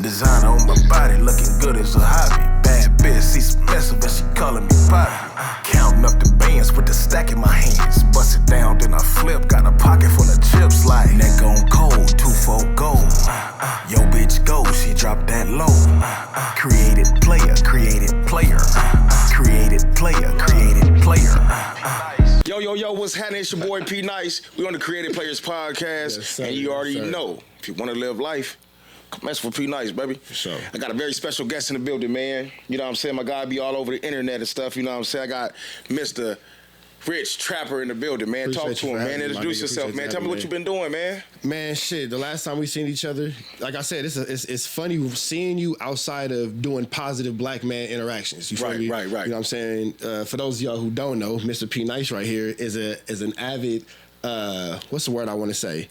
designer on my body, looking good as a hobby. Bad bitch, see some mess but she calling me Poppy. Counting up the bands with the stack in my hands. Bust it down, then I flip. Got a pocket full of chips like neck on cold, 2-4 gold. Yo bitch go, she dropped that low. Created player, created player. Created player, created player. Yo, what's happening? It's your boy P Nice. We on the Creative Players Podcast, yes, sir, and you already know, if you want to live life, come mess with P Nice, baby. For sure. I got a very special guest in the building, man. You know what I'm saying? My guy be all over the internet and stuff. You know what I'm saying? I got Mr. Rich Trapper in the building, man. Appreciate Talk to him, man. Introduce yourself, man. Tell me what you been doing, man. Man, shit, the last time we seen each other, like I said, it's funny seeing you outside of doing positive black man interactions. You feel me? Right. You know what I'm saying? For those of y'all who don't know, Mr. P Nice right here is an avid, what's the word I want to say?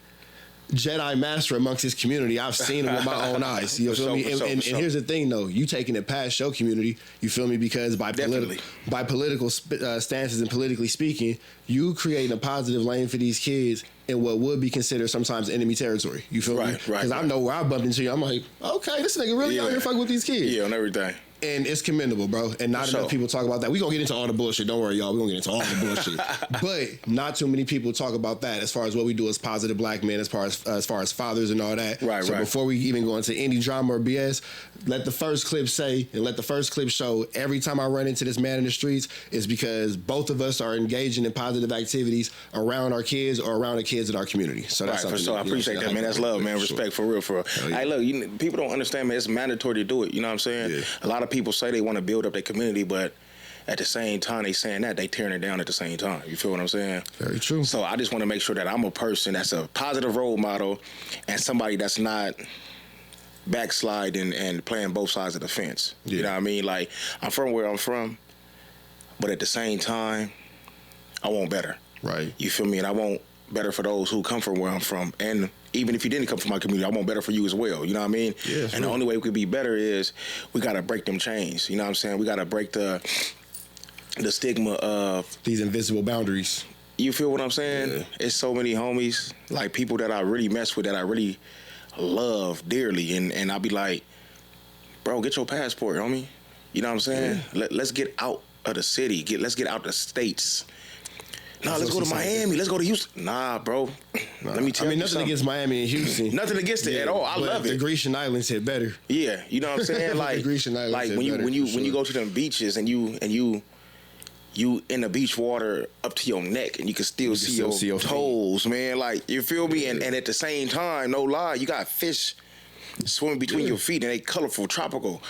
Jedi master amongst his community. I've seen him with my own eyes. You feel me? And here's the thing, though. You taking it past your community, you feel me? Because by political stances and politically speaking, you creating a positive lane for these kids in what would be considered sometimes enemy territory. You feel me? Because I know where I bumped into you. I'm like, okay, this nigga really out here fucking with these kids. Yeah, on everything. And it's commendable, bro. And not enough people talk about that. We're going to get into all the bullshit. Don't worry, y'all. We're going to get into all the bullshit. But not too many people talk about that as far as what we do as positive black men, as far as fathers and all that. Right. Before we even go into any drama or BS, let the first clip say and let the first clip show every time I run into this man in the streets is because both of us are engaging in positive activities around our kids or around the kids in our community. So that's for sure. I appreciate that, man. That's love, man. Respect for real. Hey, look, people don't understand, man. It's mandatory to do it. You know what I'm saying? Yeah. A lot of people say they want to build up their community, but at the same time they saying that, they tearing it down at the same time. You feel what I'm saying? Very true. So I just want to make sure that I'm a person that's a positive role model and somebody that's not backsliding and playing both sides of the fence. Yeah. You know what I mean? Like, I'm from where I'm from, but at the same time, I want better. Right. You feel me? And I want better for those who come from where I'm from. And even if you didn't come from my community, I want better for you as well. You know what I mean? Yeah, and the only way we could be better is we got to break them chains. You know what I'm saying? We got to break the stigma of these invisible boundaries. You feel what I'm saying? Yeah. It's so many homies, like people that I really mess with, that I really love dearly. And I'll be like, bro, get your passport, homie. You know what I'm saying? Yeah. Let's get out of the city. Let's get out the states. Nah, let's go to Miami. Let's go to Houston. Nah, bro. Let me tell you nothing against Miami and Houston. Nothing against it at all. I love it. The Grecian Islands hit better. Yeah, you know what I'm saying? Like, the Grecian Islands like hit when better, you go to them beaches and you in the beach water up to your neck and you can still see your toes, man. Like, you feel me? And at the same time, no lie, you got fish swimming between your feet and they colorful, tropical.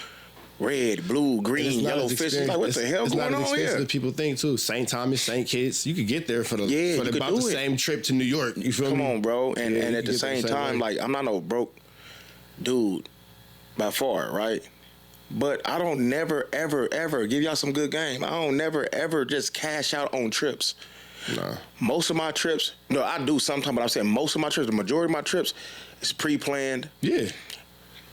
Red, blue, green, yellow fish. It's like, what the hell going on here? It's not as expensive as people think, too. St. Thomas, St. Kitts. You could get there for about the same trip to New York. You feel me? Come on, bro. And at the same time, like, I'm not no broke dude by far, right? But I don't never, ever, ever give y'all some good game. I don't never, ever just cash out on trips. Nah. Most of my trips, no, I do sometimes, but I'm saying most of my trips, the majority of my trips is pre-planned. Yeah.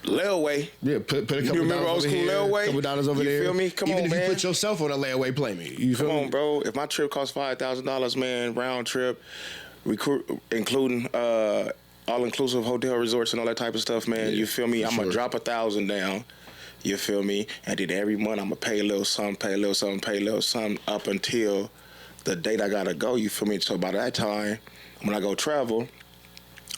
Layaway. Yeah, put a couple you remember old school layaway? Couple dollars over there. You feel me? Come on, man. Even if you put yourself on a layaway, play me. You feel me? Come on, bro. If my trip costs $5,000, man, round trip, including all-inclusive hotel resorts and all that type of stuff, man, you feel me? I'm going to drop $1,000 down. You feel me? And then every month I'm going to pay a little something, pay a little something, pay a little something up until the date I got to go. You feel me? So by that time, when I go travel,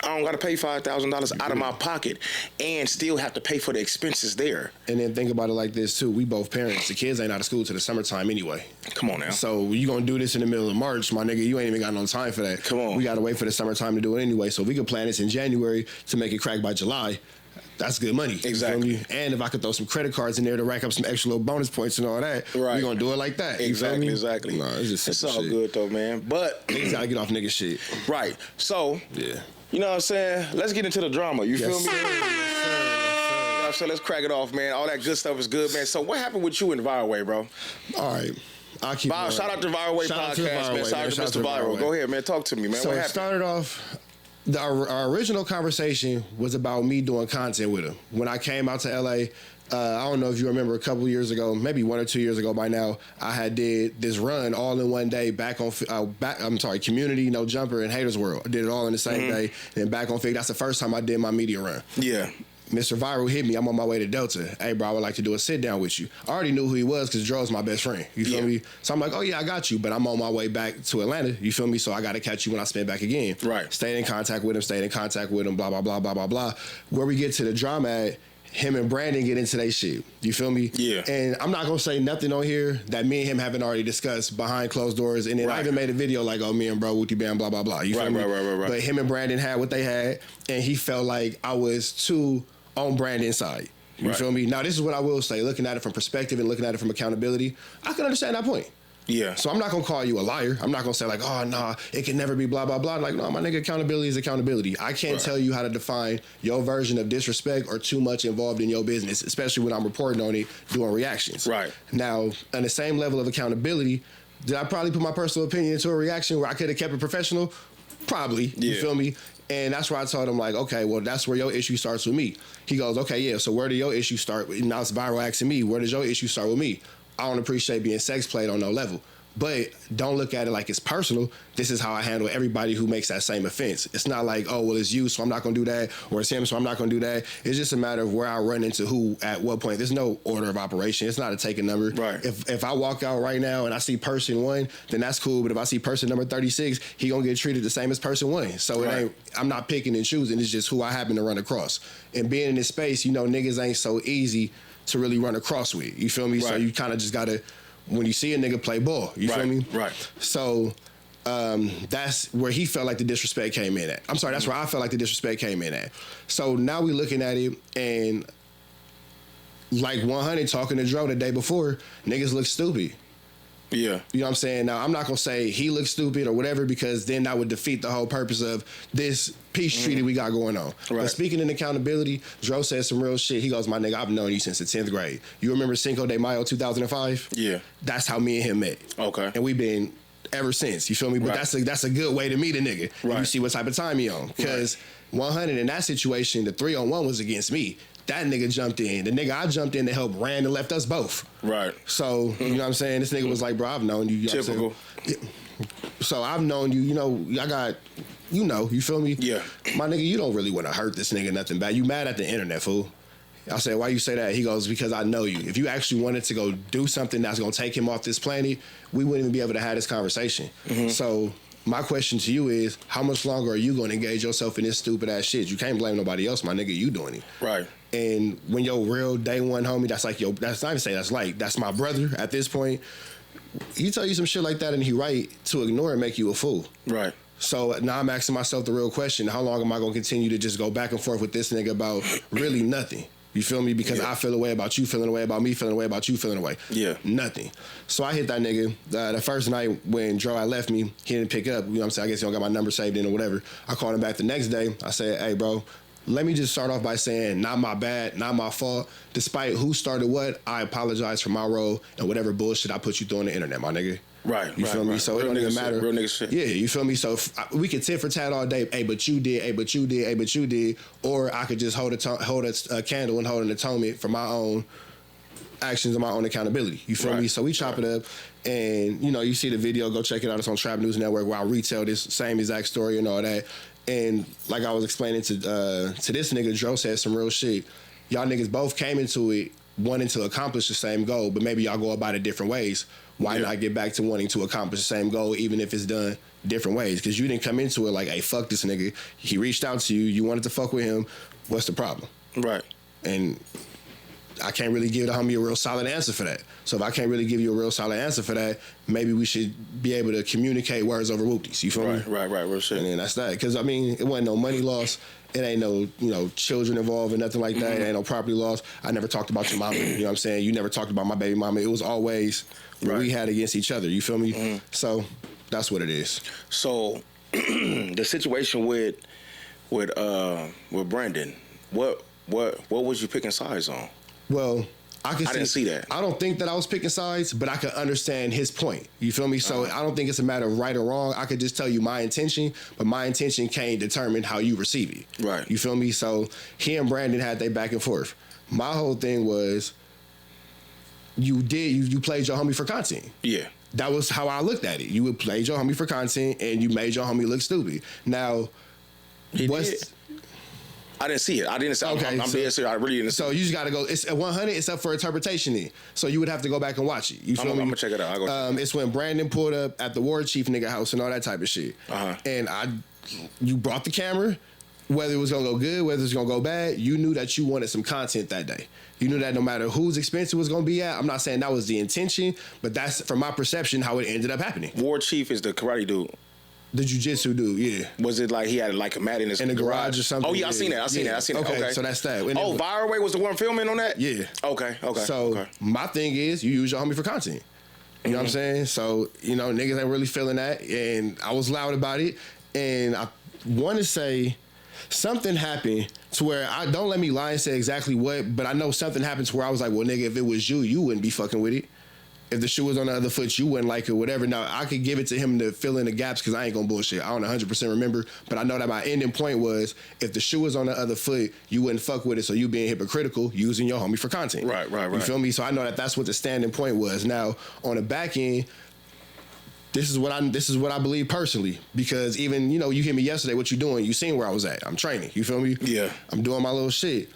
I don't got to pay $5,000 out of my pocket and still have to pay for the expenses there. And then think about it like this, too. We both parents. The kids ain't out of school till the summertime anyway. Come on now. So you going to do this in the middle of March, my nigga, you ain't even got no time for that. Come on. We got to wait for the summertime to do it anyway. So we could plan this in January to make it crack by July. That's good money. Exactly. And if I could throw some credit cards in there to rack up some extra little bonus points and all that, we're going to do it like that. Exactly. Nah, it's all shit. Good, though, man. But niggas got to get off nigga shit. Right. So, yeah. You know what I'm saying? Let's get into the drama. You feel me? Yes, So let's crack it off, man. All that good stuff is good, man. So what happened with you and Viral Way, bro? All right. I'll keep shout out to Viral Way Podcast, man. Shout out to Mr. Viral. Go ahead, man. Talk to me, man. So what it happened? started off, our original conversation was about me doing content with him. When I came out to LA, I don't know if you remember a couple years ago, maybe 1 or 2 years ago by now, I had did this run all in one day back on, Community, No Jumper, and Haters World. I did it all in the same day, and back on Fig. That's the first time I did my media run. Yeah. Mr. Viral hit me. I'm on my way to Delta. Hey, bro, I would like to do a sit down with you. I already knew who he was because Dro's my best friend. You feel me? So I'm like, oh, yeah, I got you. But I'm on my way back to Atlanta. You feel me? So I got to catch you when I spin back again. Right. Stayed in contact with him, blah, blah, blah, blah, blah, blah. Where we get to the drama at, him and Brandon get into their shit. You feel me? Yeah. And I'm not going to say nothing on here that me and him haven't already discussed behind closed doors. And then I even made a video like, oh, me and bro, Wooty Bam, blah, blah, blah. You feel me? Right. But him and Brandon had what they had, and he felt like I was too on Brandon's side. You feel me? Now, this is what I will say. Looking at it from perspective and looking at it from accountability, I can understand that point. Yeah. So I'm not going to call you a liar. I'm not going to say like, oh, nah, it can never be blah, blah, blah. Like, no, my nigga, accountability is accountability. I can't tell you how to define your version of disrespect or too much involved in your business, especially when I'm reporting on it, doing reactions. Right. Now, on the same level of accountability, did I probably put my personal opinion into a reaction where I could have kept it professional? Probably. You feel me? And that's where I told him, like, okay, well, that's where your issue starts with me. He goes, okay, yeah, so where do your issue start? Now it's Viral asking me, where does your issue start with me? I don't appreciate being sex played on no level. But don't look at it like it's personal. This is how I handle everybody who makes that same offense. It's not like, oh, well, it's you, so I'm not going to do that, or it's him, so I'm not going to do that. It's just a matter of where I run into who at what point. There's no order of operation. It's not a take a number. Right. If I walk out right now and I see person 1, then that's cool. But if I see person number 36, he going to get treated the same as person 1. So it ain't, I'm not picking and choosing. It's just who I happen to run across. And being in this space, you know, niggas ain't so easy to really run across with. You feel me? Right. So you kind of just got to, when you see a nigga play ball, you feel me? Right. So that's where he felt like the disrespect came in at. I'm sorry, that's where I felt like the disrespect came in at. So now we looking at it, and like 100 talking to Dro the day before, niggas look stupid. Yeah. You know what I'm saying? Now, I'm not going to say he looks stupid or whatever, because then that would defeat the whole purpose of this peace treaty we got going on. Right. But speaking in accountability, Dro said some real shit. He goes, my nigga, I've known you since the 10th grade. You remember Cinco de Mayo 2005? Yeah. That's how me and him met. Okay. And we've been ever since. You feel me? But that's a good way to meet a nigga. Right. You see what type of time he on. Because 100 in that situation, the 3-on-1 was against me. That nigga jumped in. The nigga I jumped in to help ran and left us both. Right. So, you know what I'm saying? This nigga was like, bro, I've known you. Typical. So I've known you, you know, I got, you know, you feel me? Yeah. My nigga, you don't really want to hurt this nigga nothing bad. You mad at the internet, fool. I said, why you say that? He goes, because I know you. If you actually wanted to go do something that's going to take him off this planet, we wouldn't even be able to have this conversation. So my question to you is, how much longer are you going to engage yourself in this stupid ass shit? You can't blame nobody else, my nigga. You doing it. Right. And when your real day one homie, that's like, that's not even say that's my brother at this point. He tell you some shit like that and he right to ignore and make you a fool. Right. So now I'm asking myself the real question, how long am I going to continue to just go back and forth with this nigga about really nothing? You feel me? Because I feel a way about you feeling a way about me feeling a way about you feeling a way. Yeah. Nothing. So I hit that nigga. The first night when Dro had left me, he didn't pick up. You know what I'm saying? I guess he don't got my number saved in or whatever. I called him back the next day. I said, hey, bro, let me just start off by saying, not my bad, not my fault. Despite who started what, I apologize for my role and whatever bullshit I put you through on the internet, my nigga. Right. You feel me? So real it don't even matter. Real nigga shit. Yeah, you feel me? So we could tit for tat all day. Hey, but you did. Hey, but you did. Hey, but you did. Or I could just hold a candle and hold an atonement for my own actions and my own accountability. You feel me? So we chop it up, and you know, you see the video. Go check it out. It's on Trap News Network where I retell this same exact story and all that. And like I was explaining to this nigga, Dro said some real shit. Y'all niggas both came into it wanting to accomplish the same goal, but maybe y'all go about it different ways. Why not get back to wanting to accomplish the same goal, even if it's done different ways? Because you didn't come into it like, hey, fuck this nigga. He reached out to you. You wanted to fuck with him. What's the problem? Right. And I can't really give the homie a real solid answer for that. So if I can't really give you a real solid answer for that, maybe we should be able to communicate words over whoopties. You feel me? Right, real shit. And then that's that. Because, I mean, it wasn't no money loss. It ain't no, you know, children involved or nothing like that. It ain't no property loss. I never talked about your mama. You know what I'm saying? You never talked about my baby mama. It was always what we had against each other. You feel me? So that's what it is. So the situation with Brandon, what was you picking sides on? Well, I didn't see that. I don't think that I was picking sides, but I could understand his point. You feel me? So I don't think it's a matter of right or wrong. I could just tell you my intention, but my intention can't determine how you receive it. Right. You feel me? So he and Brandon had their back and forth. My whole thing was you played your homie for content. Yeah. That was how I looked at it. You would play your homie for content and you made your homie look stupid. Now, I didn't see it. I didn't see it. I'm dead serious. I really didn't see it. So you just got to go. It's at 100. It's up for interpretation then. So you would have to go back and watch it. You feel me? I'm going to check it out. It's when Brandon pulled up at the war chief nigga house and all that type of shit. And you brought the camera, whether it was going to go good, whether it was going to go bad, you knew that you wanted some content that day. You knew that no matter whose expense it was going to be at, I'm not saying that was the intention, but that's, from my perception, how it ended up happening. War chief is the karate dude. The jiu-jitsu dude, yeah. Was it like he had like a mat in his garage or something? Oh yeah, I seen that. I seen that. Okay, so that's that. And Viral Way was the one filming on that? Yeah. Okay. So my thing is, you use your homie for content. You know what I'm saying? So, niggas ain't really feeling that, and I was loud about it, and I want to say something happened to where, don't let me lie and say exactly what, but I know something happened to where I was like, well, nigga, if it was you wouldn't be fucking with it. If the shoe was on the other foot, you wouldn't like it, whatever. Now, I could give it to him to fill in the gaps because I ain't gonna bullshit. I don't 100% remember, but I know that my ending point was, if the shoe was on the other foot, you wouldn't fuck with it, so you being hypocritical, using your homie for content. Right. You feel me? So I know that that's what the standing point was. Now, on the back end, this is what I believe personally, because even, you hear me yesterday, what you doing? You seen where I was at. I'm training. You feel me? Yeah. I'm doing my little shit.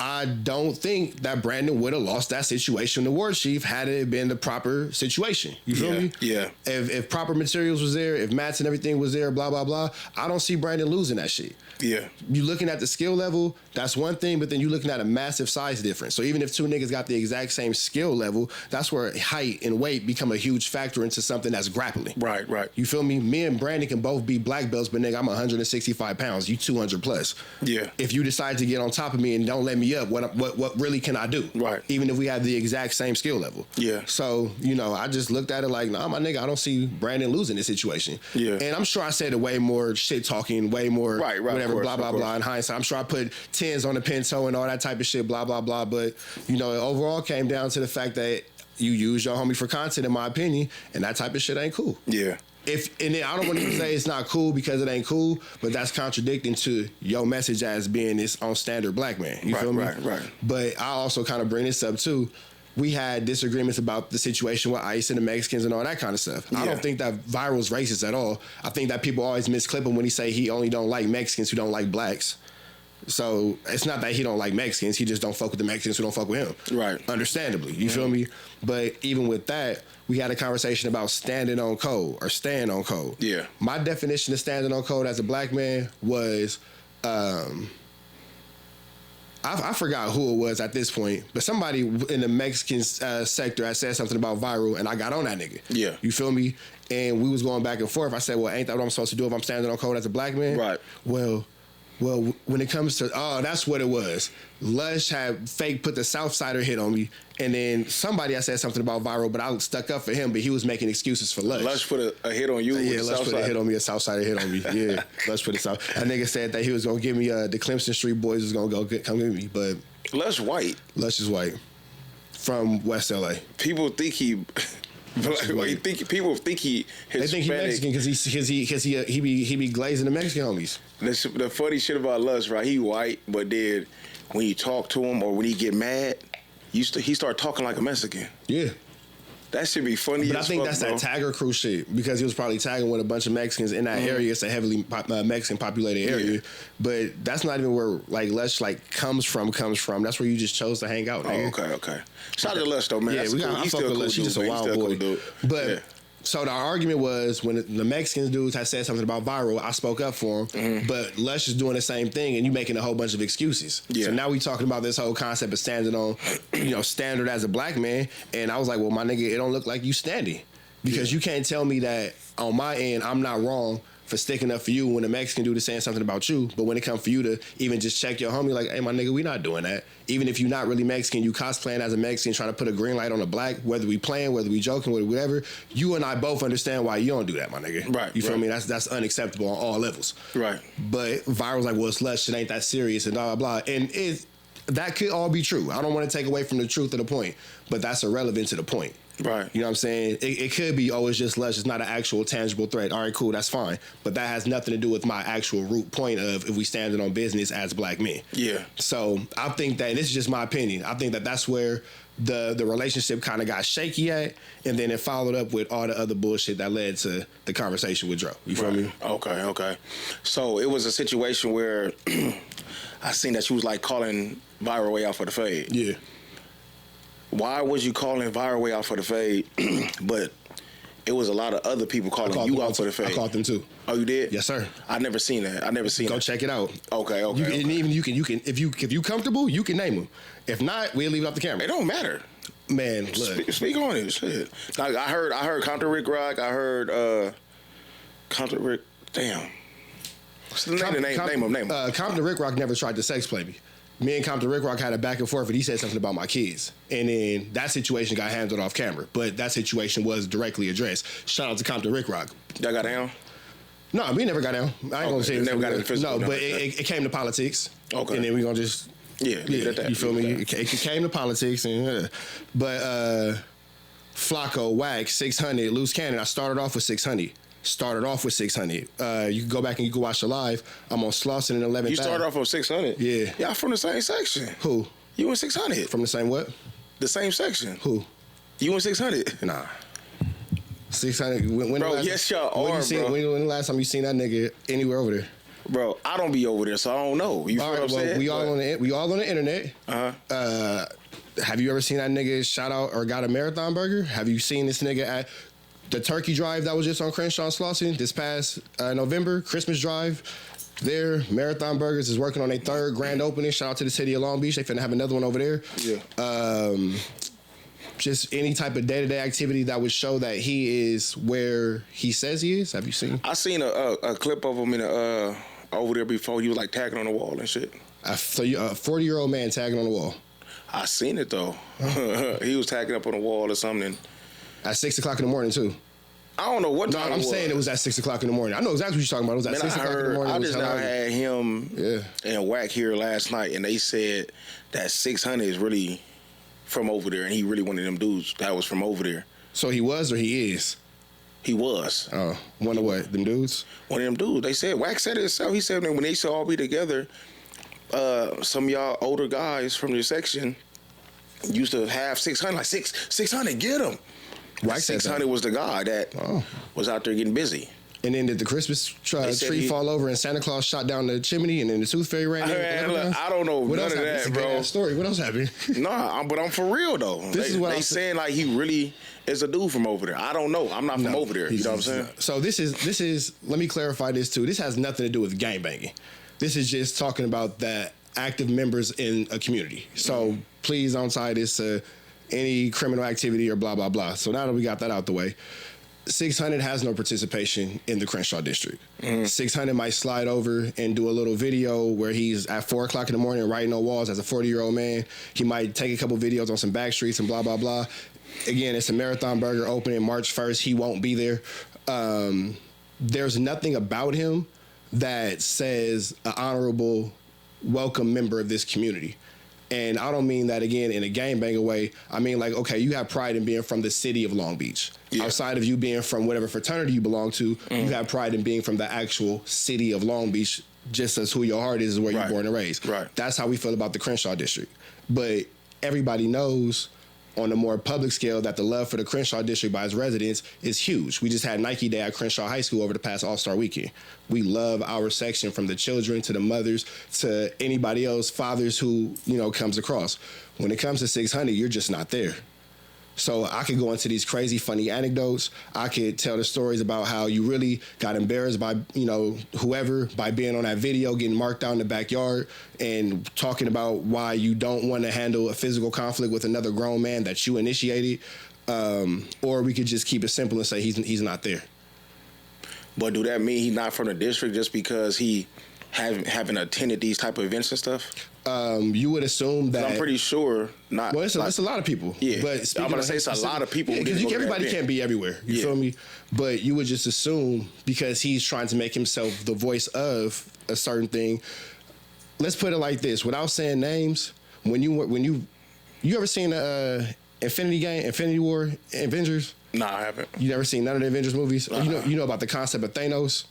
I don't think that Brandon would have lost that situation to War Chief had it been the proper situation. You feel me? Yeah. If proper materials was there, if mats and everything was there, blah, blah, blah, I don't see Brandon losing that shit. Yeah. You looking at the skill level, that's one thing, but then you looking at a massive size difference. So even if two niggas got the exact same skill level, that's where height and weight become a huge factor into something that's grappling. Right. You feel me? Me and Brandon can both be black belts, but nigga, I'm 165 pounds. You 200 plus. Yeah. If you decide to get on top of me and don't let me up, what really can I do? Right. Even if we have the exact same skill level. Yeah. So, I just looked at it like, nah, my nigga, I don't see Brandon losing this situation. Yeah. And I'm sure I said it way more shit talking, way more whatever, course, blah, blah, blah in hindsight. I'm sure I put 10s on the pinto and all that type of shit, blah, blah, blah. But, it overall came down to the fact that you use your homie for content, in my opinion, and that type of shit ain't cool. Yeah. And then I don't want to say it's not cool because it ain't cool, but that's contradicting to your message as being this on standard black man. You feel me? Right. But I also kind of bring this up too. We had disagreements about the situation with ICE and the Mexicans and all that kind of stuff. Yeah. I don't think that Viral's racist at all. I think that people always misclip him when he say he only don't like Mexicans who don't like blacks. So it's not that he don't like Mexicans. He just don't fuck with the Mexicans who don't fuck with him. Right. Understandably. You feel me? But even with that, we had a conversation about standing on code or staying on code. Yeah. My definition of standing on code as a black man was, I forgot who it was at this point, but somebody in the Mexican sector had said something about Viral, and I got on that nigga. Yeah. You feel me? And we was going back and forth. I said, well, ain't that what I'm supposed to do if I'm standing on code as a black man? Right. Well, when it comes to, that's what it was. Lush had fake put the Southsider hit on me, and then somebody I said something about Viral, but I stuck up for him, but he was making excuses for Lush. Lush put a hit on you. Yeah, Lush put a hit on me, a Southsider hit on me. Yeah, Lush put a South. That nigga said that he was gonna give me the Clemson Street Boys was gonna come get me, but Lush white. Lush is white from West LA. People think he. People think he Hispanic. They think he Mexican because he be glazing the Mexican homies. The funny shit about Lush, right? He white, but then when you talk to him or when he get mad, he start talking like a Mexican. Yeah. That should be funny. But I think that's that tagger crew shit because he was probably tagging with a bunch of Mexicans in that area. It's a heavily Mexican populated area, but that's not even where like Lush comes from. That's where you just chose to hang out. Nigga. Oh, okay. Shout out to Lush though, man. Yeah, I fuck with Lush. He's just a wild boy. But so the argument was when the Mexican dudes had said something about Viral, I spoke up for him. But Lush is doing the same thing, and you making a whole bunch of excuses. Yeah. So now we talking about this whole concept of standing on, standard as a black man. And I was like, well, my nigga, it don't look like you standing because you can't tell me that on my end I'm not wrong for sticking up for you when the Mexican dude is saying something about you. But when it comes for you to even just check your homie, like, hey, my nigga, we not doing that. Even if you're not really Mexican, you cosplaying as a Mexican, trying to put a green light on a black, whether we playing, whether we joking, whatever, you and I both understand why you don't do that, my nigga. Right. You feel me? That's unacceptable on all levels. Right. But Viral's like, well, it's Lush, it ain't that serious and blah, blah, blah. And that could all be true. I don't want to take away from the truth of the point, but that's irrelevant to the point. Right. You know what I'm saying? It could be, it's just Lush. It's not an actual tangible threat. All right, cool, that's fine. But that has nothing to do with my actual root point of if we standing on business as black men. Yeah. So I think that, and this is just my opinion, I think that that's where the relationship kind of got shaky at, and then it followed up with all the other bullshit that led to the conversation with Dro. You feel me? Okay. So it was a situation where I seen that you was like calling Viral Way out for the fade. Yeah. Why was you calling Viral Way out for the fade, but it was a lot of other people calling you out for the fade? I called them too. Oh, you did? Yes, sir. I never seen that. Go check it out. Okay. And even you can if you comfortable, you can name them. If not, we'll leave it off the camera. It don't matter. Man, look. Speak on it. Shit. Like I heard Compton Rick Rock. I heard Compton Rick. Damn. What's the name? Compton Rick Rock never tried to sex play me. Me and Compton Rick Rock had a back and forth, and he said something about my kids. And then that situation got handled off camera. But that situation was directly addressed. Shout out to Compton Rick Rock. Y'all got down? No, we never got down. I ain't gonna say it. Never got in physical. No, but it came to politics. Okay. And then we gonna just... leave it at that. You feel me? It came to politics. And But Flacco, Wack, 600, Loose Cannon. I started off with 600. You can go back and you can watch the live. I'm on Slauson in 11th. You started off on 600? Yeah. Y'all from the same section. Who? You in 600. From the same what? The same section. Who? You in 600. Nah. 600. When bro, yes, y'all are, bro. When the last time you seen that nigga anywhere over there? Bro, I don't be over there, so I don't know. You feel what I'm saying? We all on the internet. Uh-huh. Have you ever seen that nigga shout out or got a marathon burger? Have you seen this nigga at the turkey drive that was just on Crenshaw and Slauson this past November, Christmas drive? There, Marathon Burgers is working on their third grand opening. Shout out to the city of Long Beach. They finna have another one over there. Yeah. Just any type of day-to-day activity that would show that he is where he says he is. Have you seen? I seen a clip of him in over there before. He was like tagging on the wall and shit. So you a 40-year-old man tagging on the wall. I seen it though. He was tagging up on the wall or something. At 6 o'clock in the morning too. I don't know what time. No, I'm saying it was at 6 o'clock in the morning. I know exactly what you're talking about. It was at 6 o'clock in the morning. I just now had him and Wack here last night, and they said that 600 is really from over there, and he really one of them dudes that was from over there. So he was or he is? He was. Oh, one of what? Them dudes? One of them dudes. They said, Wack said it himself. He said that when they should all be together, some of y'all older guys from your section used to have 600. Like, 600, get him. Wack 600 was the guy that was out there getting busy. And then did the Christmas tree fall over and Santa Claus shot down the chimney and then the Tooth Fairy ran in? Look, I don't know none of that, bro. Story. What else happened? Nah, but I'm for real, though. They saying like he really is a dude from over there. I don't know. I'm not from over there. You know what I'm saying? So this is, let me clarify this too. This has nothing to do with gangbanging. This is just talking about the active members in a community. So please don't tie this to any criminal activity or blah, blah, blah. So now that we got that out the way, 600 has no participation in the Crenshaw district. 600 might slide over and do a little video where he's at 4 o'clock in the morning writing on walls as a 40-year-old man. He might take a couple videos on some back streets and blah, blah, blah. Again, it's a Marathon Burger opening March 1st. He won't be there. There's nothing about him that says an honorable, welcome member of this community. And I don't mean that, again, in a gangbanger way. I mean, like, okay, you have pride in being from the city of Long Beach. Yeah. Outside of you being from whatever fraternity you belong to, you have pride in being from the actual city of Long Beach, just as who your heart is where you're born and raised. Right. That's how we feel about the Crenshaw district. But everybody knows on a more public scale that the love for the Crenshaw district by its residents is huge. We just had Nike Day at Crenshaw High School over the past All-Star weekend. We love our section, from the children to the mothers to anybody else, fathers who, comes across. When it comes to 600, you're just not there. So I could go into these crazy, funny anecdotes. I could tell the stories about how you really got embarrassed by, whoever, by being on that video, getting marked out in the backyard, and talking about why you don't want to handle a physical conflict with another grown man that you initiated. Or we could just keep it simple and say he's not there. But do that mean he's not from the district just because he haven't attended these type of events and stuff? You would assume that. I'm pretty sure not. Well, it's a lot of people. Yeah, but I'm gonna say it's a lot of people. Because everybody can't be everywhere. You feel me? But you would just assume because he's trying to make himself the voice of a certain thing. Let's put it like this: without saying names, when you ever seen Infinity War, Avengers? Nah, I haven't. You never seen none of the Avengers movies? You know about the concept of Thanos?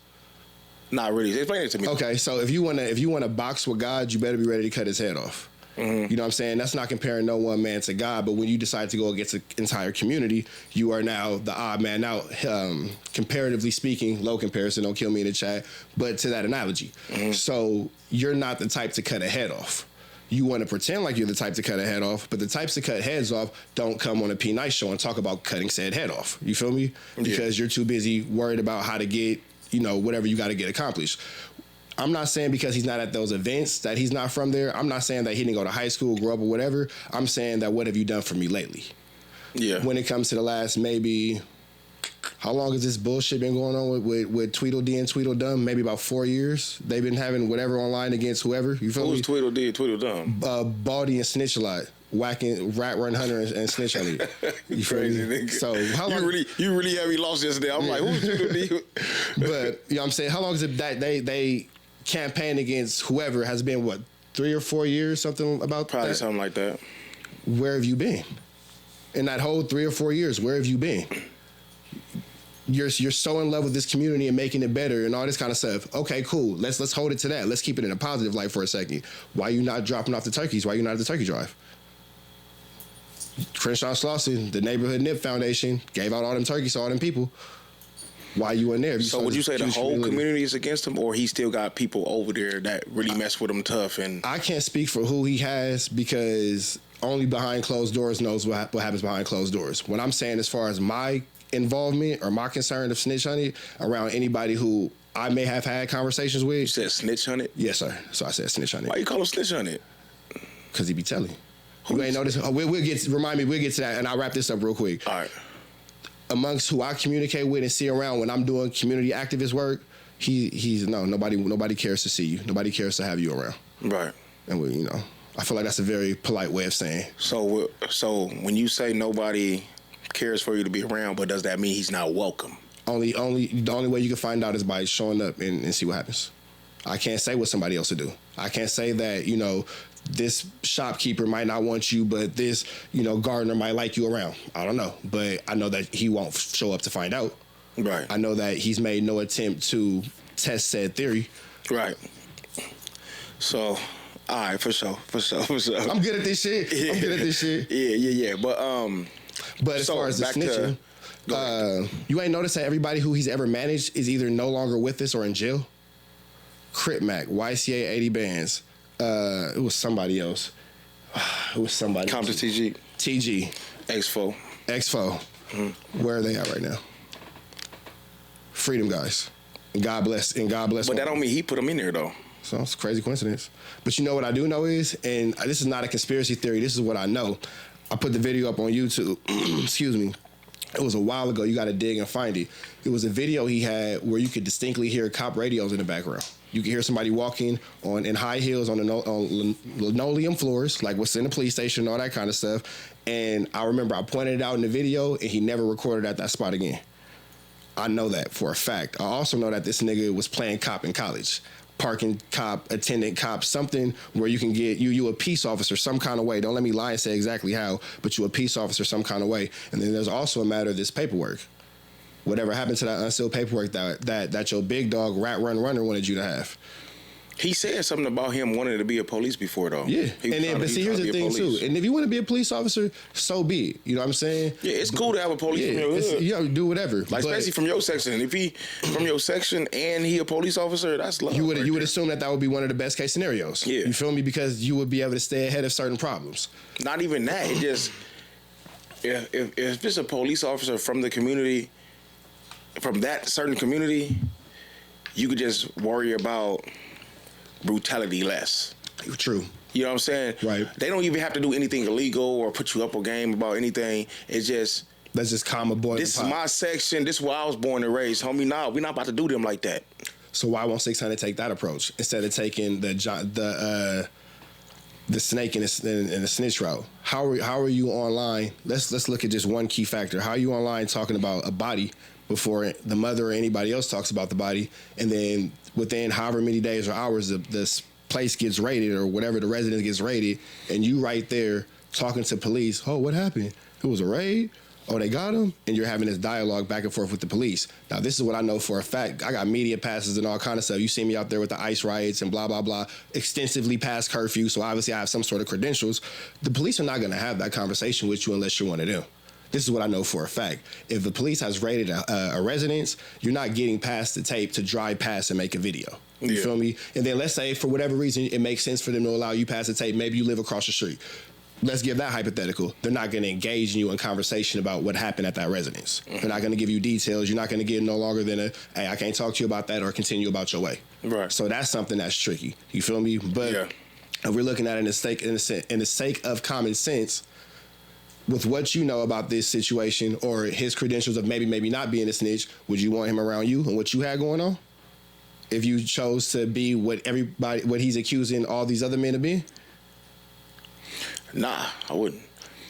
Not really. Explain it to me. Okay, so if you wanna box with God, you better be ready to cut his head off. You know what I'm saying? That's not comparing no one man to God, but when you decide to go against an entire community, you are now the odd man out, comparatively speaking, low comparison, don't kill me in the chat, but to that analogy. So you're not the type to cut a head off. You want to pretend like you're the type to cut a head off, but the types to cut heads off don't come on a P Nice show and talk about cutting said head off. You feel me? Because you're too busy worried about how to get, whatever you got to get accomplished. I'm not saying because he's not at those events that he's not from there. I'm not saying that he didn't go to high school, grow up, or whatever. I'm saying that what have you done for me lately? Yeah. When it comes to the last maybe, how long has this bullshit been going on with Tweedledee and Tweedledum? Maybe about 4 years. They've been having whatever online against whoever. You feel me? Who's Tweedledee and Tweedledum? Baldy and Snitch a lot. Wack100 and snitch on you. You crazy nigga. So how long? You really had me lost yesterday. I'm like, who's Tweedledee? But you know what I'm saying? How long is it that they campaign against whoever has been, what, 3 or 4 years, something about Probably that? something like that. Where have you been? In that whole 3 or 4 years, where have you been? You're so in love with this community and making it better and all this kind of stuff. Okay, cool. Let's hold it to that. Let's keep it in a positive light for a second. Why you not dropping off the turkeys? Why you not at the turkey drive? Crenshaw Slauson, the Neighborhood Nip Foundation, gave out all them turkeys to all them people. Why you in there? So would you say the whole community is against him, or he still got people over there that really mess with him tough? And I can't speak for who he has because only behind closed doors knows what happens behind closed doors. What I'm saying as far as my involvement or my concern of snitch hunting around anybody who I may have had conversations with. You said snitch hunted? Yes, sir. So I said snitch hunted. Why you call him snitch hunted? Because he be telling. You ain't noticed? We'll get to that, and I'll wrap this up real quick. All right. Amongst who I communicate with and see around when I'm doing community activist work, nobody cares to see you. Nobody cares to have you around. Right. And I feel like that's a very polite way of saying. So when you say nobody cares for you to be around, but does that mean he's not welcome? The only way you can find out is by showing up and see what happens. I can't say what somebody else will do. I can't say that, this shopkeeper might not want you, but this, gardener might like you around. I don't know. But I know that he won't show up to find out. Right. I know that he's made no attempt to test said theory. Right. So, all right, for sure. I'm good at this shit. Yeah. But as far as the snitching, you ain't noticed that everybody who he's ever managed is either no longer with us or in jail? Crip Mac, YCA 80 bands. It was somebody else. Compton TG. X4. Where are they at right now? Freedom guys. And God bless. But that don't mean he put them in there though. So it's a crazy coincidence. But you know what I do know is, and this is not a conspiracy theory, this is what I know. I put the video up on YouTube. Excuse me. It was a while ago. You got to dig and find it. It was a video he had where you could distinctly hear cop radios in the background. You could hear somebody walking in high heels on linoleum floors, like what's in the police station, all that kind of stuff. And I remember I pointed it out in the video, and he never recorded at that spot again. I know that for a fact. I also know that this nigga was playing cop in college. Parking cop, attendant cop, something where you can get you a peace officer some kind of way. Don't let me lie and say exactly how, but you a peace officer some kind of way. And then there's also a matter of this paperwork. Whatever happened to that unsealed paperwork that your big dog Rat Run Runner wanted you to have. He said something about him wanting to be a police before though. Yeah, but see, here's the thing too. And if you want to be a police officer, so be it. You know what I'm saying? Yeah, it's cool to have a police from your hood. Yeah, do whatever. Like especially from your section. If he from your section and he a police officer, that's love. You would assume that would be one of the best case scenarios. Yeah, you feel me? Because you would be able to stay ahead of certain problems. Not even that. It just if it's a police officer from the community, from that certain community, you could just worry about brutality less. True. You know what I'm saying? Right. They don't even have to do anything illegal or put you up on game about anything. It's just let's just calm a boy. This is my section. This is where I was born and raised, homie. Nah, we're not about to do them like that. So why won't 600 take that approach instead of taking the snake and the snitch route? How are you online? Let's look at just one key factor. How are you online talking about a body before the mother or anybody else talks about the body, and then within however many days or hours this place gets raided or whatever the residence gets raided, and you right there talking to police, oh, what happened? It was a raid? Oh, they got him? And you're having this dialogue back and forth with the police. Now, this is what I know for a fact. I got media passes and all kind of stuff. You see me out there with the ICE riots and blah, blah, blah, extensively past curfew, so obviously I have some sort of credentials. The police are not going to have that conversation with you unless you're one of them. This is what I know for a fact. If the police has raided a residence, you're not getting past the tape to drive past and make a video. You feel me? And then let's say for whatever reason it makes sense for them to allow you past the tape. Maybe you live across the street. Let's give that hypothetical. They're not going to engage you in conversation about what happened at that residence. Mm-hmm. They're not going to give you details. You're not going to get no longer than a, hey, I can't talk to you about that, or continue about your way. Right. So that's something that's tricky. You feel me? But if we're looking at it in the sake of common sense, with what you know about this situation or his credentials of maybe not being a snitch, would you want him around you and what you had going on? If you chose to be what he's accusing all these other men of being? Nah, I wouldn't.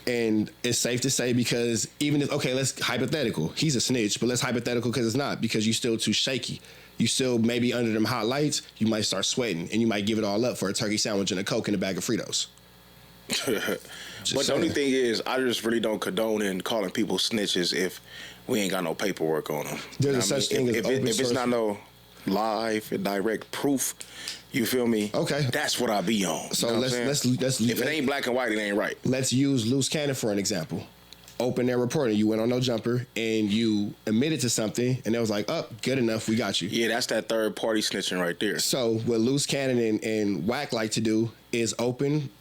And it's safe to say, because even if, okay, let's hypothetical, he's a snitch, but let's hypothetical because it's not, because you're still too shaky. You still maybe under them hot lights, you might start sweating and you might give it all up for a turkey sandwich and a Coke and a bag of Fritos. But the only thing is, I just really don't condone in calling people snitches if we ain't got no paperwork on them. There's a such thing as open source. If it's not no live and direct proof, you feel me? Okay, that's what I be on. So let's if it ain't black and white, it ain't right. Let's use loose cannon for an example. Open air reporting. You went on no jumper and you admitted to something, and it was like, oh, good enough, we got you. Yeah, that's that third party snitching right there. So what loose cannon and Wack like to do is open.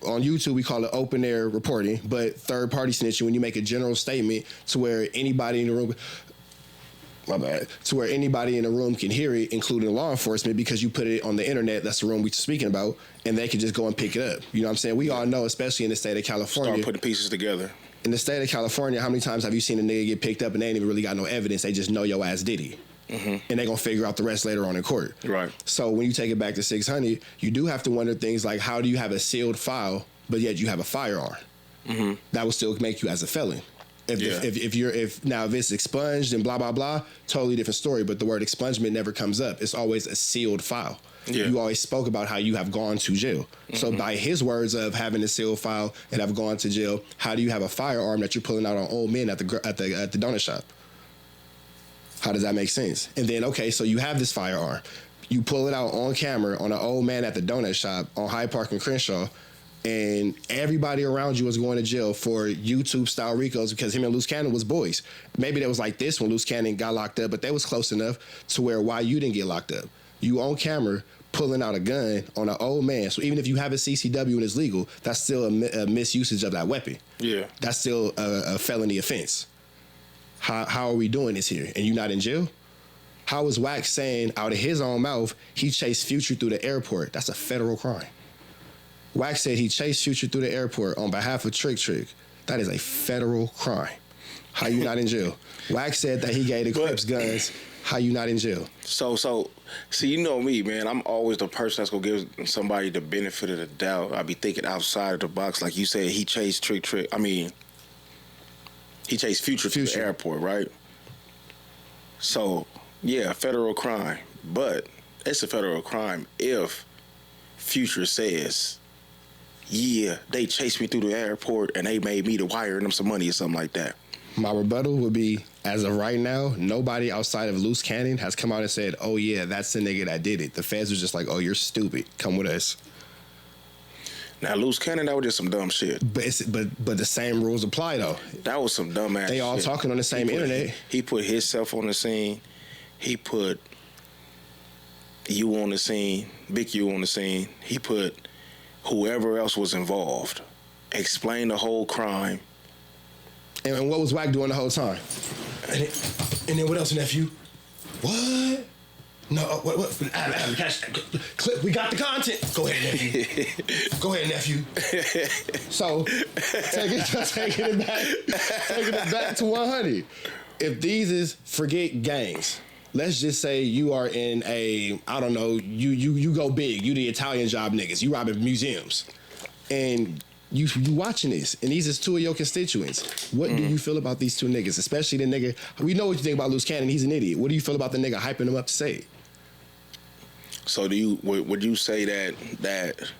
On YouTube, we call it open air reporting, but third party snitching when you make a general statement to where anybody in the room. My bad. To where anybody in the room can hear it, including law enforcement, because you put it on the internet. That's the room we're speaking about, and they can just go and pick it up. You know what I'm saying? We all know, especially in the state of California. Start putting pieces together. In the state of California, how many times have you seen a nigga get picked up and they ain't even really got no evidence? They just know your ass did it. Mm-hmm. And they gonna figure out the rest later on in court. Right. So when you take it back to 600, you do have to wonder things like, how do you have a sealed file, but yet you have a firearm? Mm-hmm. That will still make you as a felon. If it's expunged and blah blah blah, totally different story. But the word expungement never comes up. It's always a sealed file. Yeah. You always spoke about how you have gone to jail. Mm-hmm. So by his words of having a sealed file and have gone to jail, how do you have a firearm that you're pulling out on old men at the donut shop? How does that make sense? And then, okay, so you have this firearm. You pull it out on camera on an old man at the donut shop on Hyde Park and Crenshaw, and everybody around you was going to jail for YouTube-style RICOs because him and Loose Cannon was boys. Maybe they was like this when Loose Cannon got locked up, but they was close enough to where why you didn't get locked up. You on camera pulling out a gun on an old man. So even if you have a CCW and it's legal, that's still a misusage of that weapon. Yeah. That's still a felony offense. How are we doing this here? And you not in jail? How is Wack saying out of his own mouth he chased Future through the airport? That's a federal crime. Wack said he chased Future through the airport on behalf of Trick. That is a federal crime. How you not in jail? Wack said that he gave the Crips guns. How you not in jail? So, see, you know me, man. I'm always the person that's gonna give somebody the benefit of the doubt. I be thinking outside of the box, like you said. He chased Trick. I mean, he chased Future to the airport, right? So, yeah, federal crime, but it's a federal crime if Future says, yeah, they chased me through the airport and they made me to wire them some money or something like that. My rebuttal would be, as of right now, nobody outside of Loose Cannon has come out and said, oh yeah, that's the nigga that did it. The feds was just like, oh, you're stupid. Come with us. Now, Loose Cannon, that was just some dumb shit. But the same rules apply, though. That was some dumb ass shit. They all talking on the same internet. He put himself on the scene. He put you on the scene, Big U on the scene. He put whoever else was involved. Explain the whole crime. And what was Wack doing the whole time? And then what else, nephew? What? No, what? Adam, clip, we got the content. Go ahead, nephew. Go ahead, nephew. So, taking it back to 100. If these is forget gangs, let's just say you are in a, I don't know, you go big. You the Italian job niggas. You robbing museums. And you watching this, and these is two of your constituents. What do you feel about these two niggas, especially the nigga? We know what you think about Loose Cannon. He's an idiot. What do you feel about the nigga hyping him up to say it? So would you say that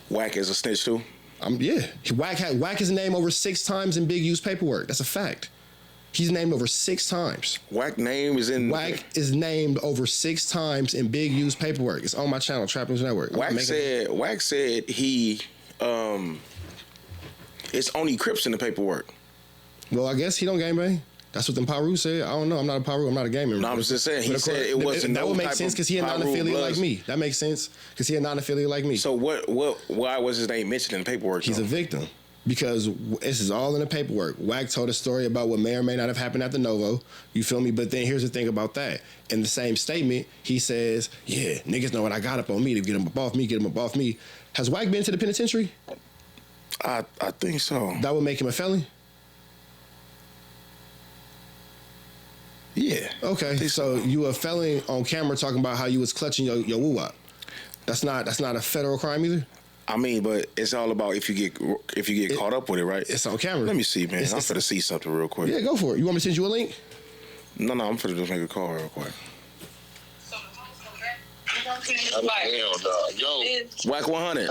Wack is a snitch too? Wack is named over 6 times in Big U's paperwork. That's a fact. He's named over 6 times. Wack name is in. Wack is named over 6 times in Big U's paperwork. It's on my channel, Trap News Network. Wack said he it's only Crips in the paperwork. Well, I guess he don't gangbang. That's what them Paru said. I don't know. I'm not a Paru. I'm not a gamer. No, I was just saying. He said it wasn't. That would make sense because he a non-affiliate like me. That makes sense because he a non-affiliate like me. So why was his name mentioned in the paperwork? He's a victim. Because this is all in the paperwork. Wack told a story about what may or may not have happened at the Novo. You feel me? But then here's the thing about that. In the same statement, he says, yeah, niggas know what I got up on me to get them up off me, Has Wack been to the penitentiary? I think so. That would make him a felon? Yeah. Okay, so you a felon on camera talking about how you was clutching your woo-wop. That's not a federal crime either? I mean, but it's all about if you get caught up with it, right? It's on camera. Let me see, man. I'm finna see something real quick. Yeah, go for it. You want me to send you a link? No, I'm finna just make a call real quick. Yo, Wack100.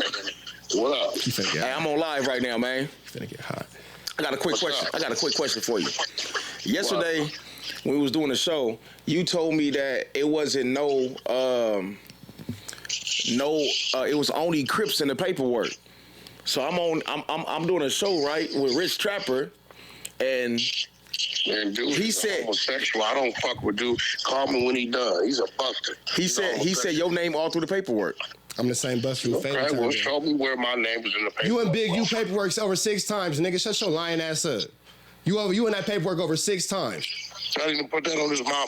What up? Hey, I'm on live right now, man. You finna get hot. I got a quick question for you. Yesterday, when we was doing the show, you told me that it wasn't it was only Crips in the paperwork. So I'm doing a show, right, with Rich Trapper, and Man, dude, he said homosexual. I don't fuck with dude. Call me when he done. He's a buster. He said your name all through the paperwork. I'm the same buster who Okay, well, show me where my name is in the paperwork. You and Big U paperwork over 6 times, nigga. Shut your lying ass up. You in that paperwork over 6 times. Tell him to put that on his mama.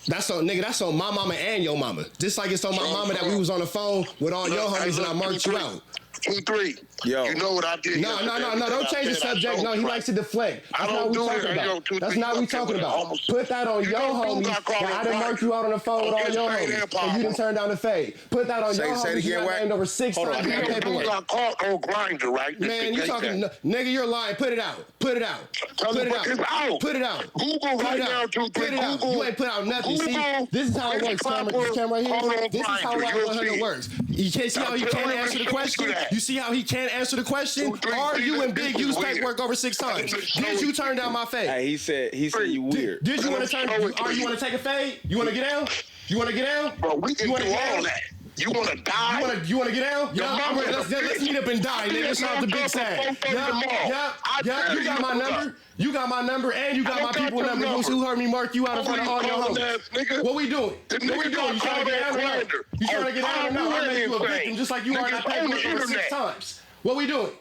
That's on my mama and your mama. Just like it's on my mama that we was on the phone with all your homies and I marked you out. 2-3. Yo. You know what I did? No. Don't change the subject. No, he likes to deflect. That's not what we talking about. That's not what we talking about. Put that on your homies. I done marked you out on the phone with all your homies. And you didn't turn down the fade. Put that on your homies. You got named over 6 times in that paperwork. You got caught on Grindr, right? Man, you talking, nigga, you're lying. Put it out. Put it out. Put it out. Put it out. Google right now, 2-3. Put it out. You ain't put out nothing. See, this is how it works, this camera here. This is how Wack100 works. You can't see how he can't answer the question? You see how he can't answer the question? Are you and Big U's paperwork over 6 times? Did you turn down my fade? Hey, he said you weird. Did you want to turn? You want to take a fade? You want to get down? You want to get down? Bro, we can do all that. You want to die? You want to get out? Let's meet up and die, nigga. It's not the big sad. Yup. You got my number. You got my number, and you got my people number. Who heard me mark you out in front of all your homies? What we doing? What we doing? You trying to get out or no? You trying to get out or no? I make you a victim just like you are in that paperwork over 6 times. What we doing?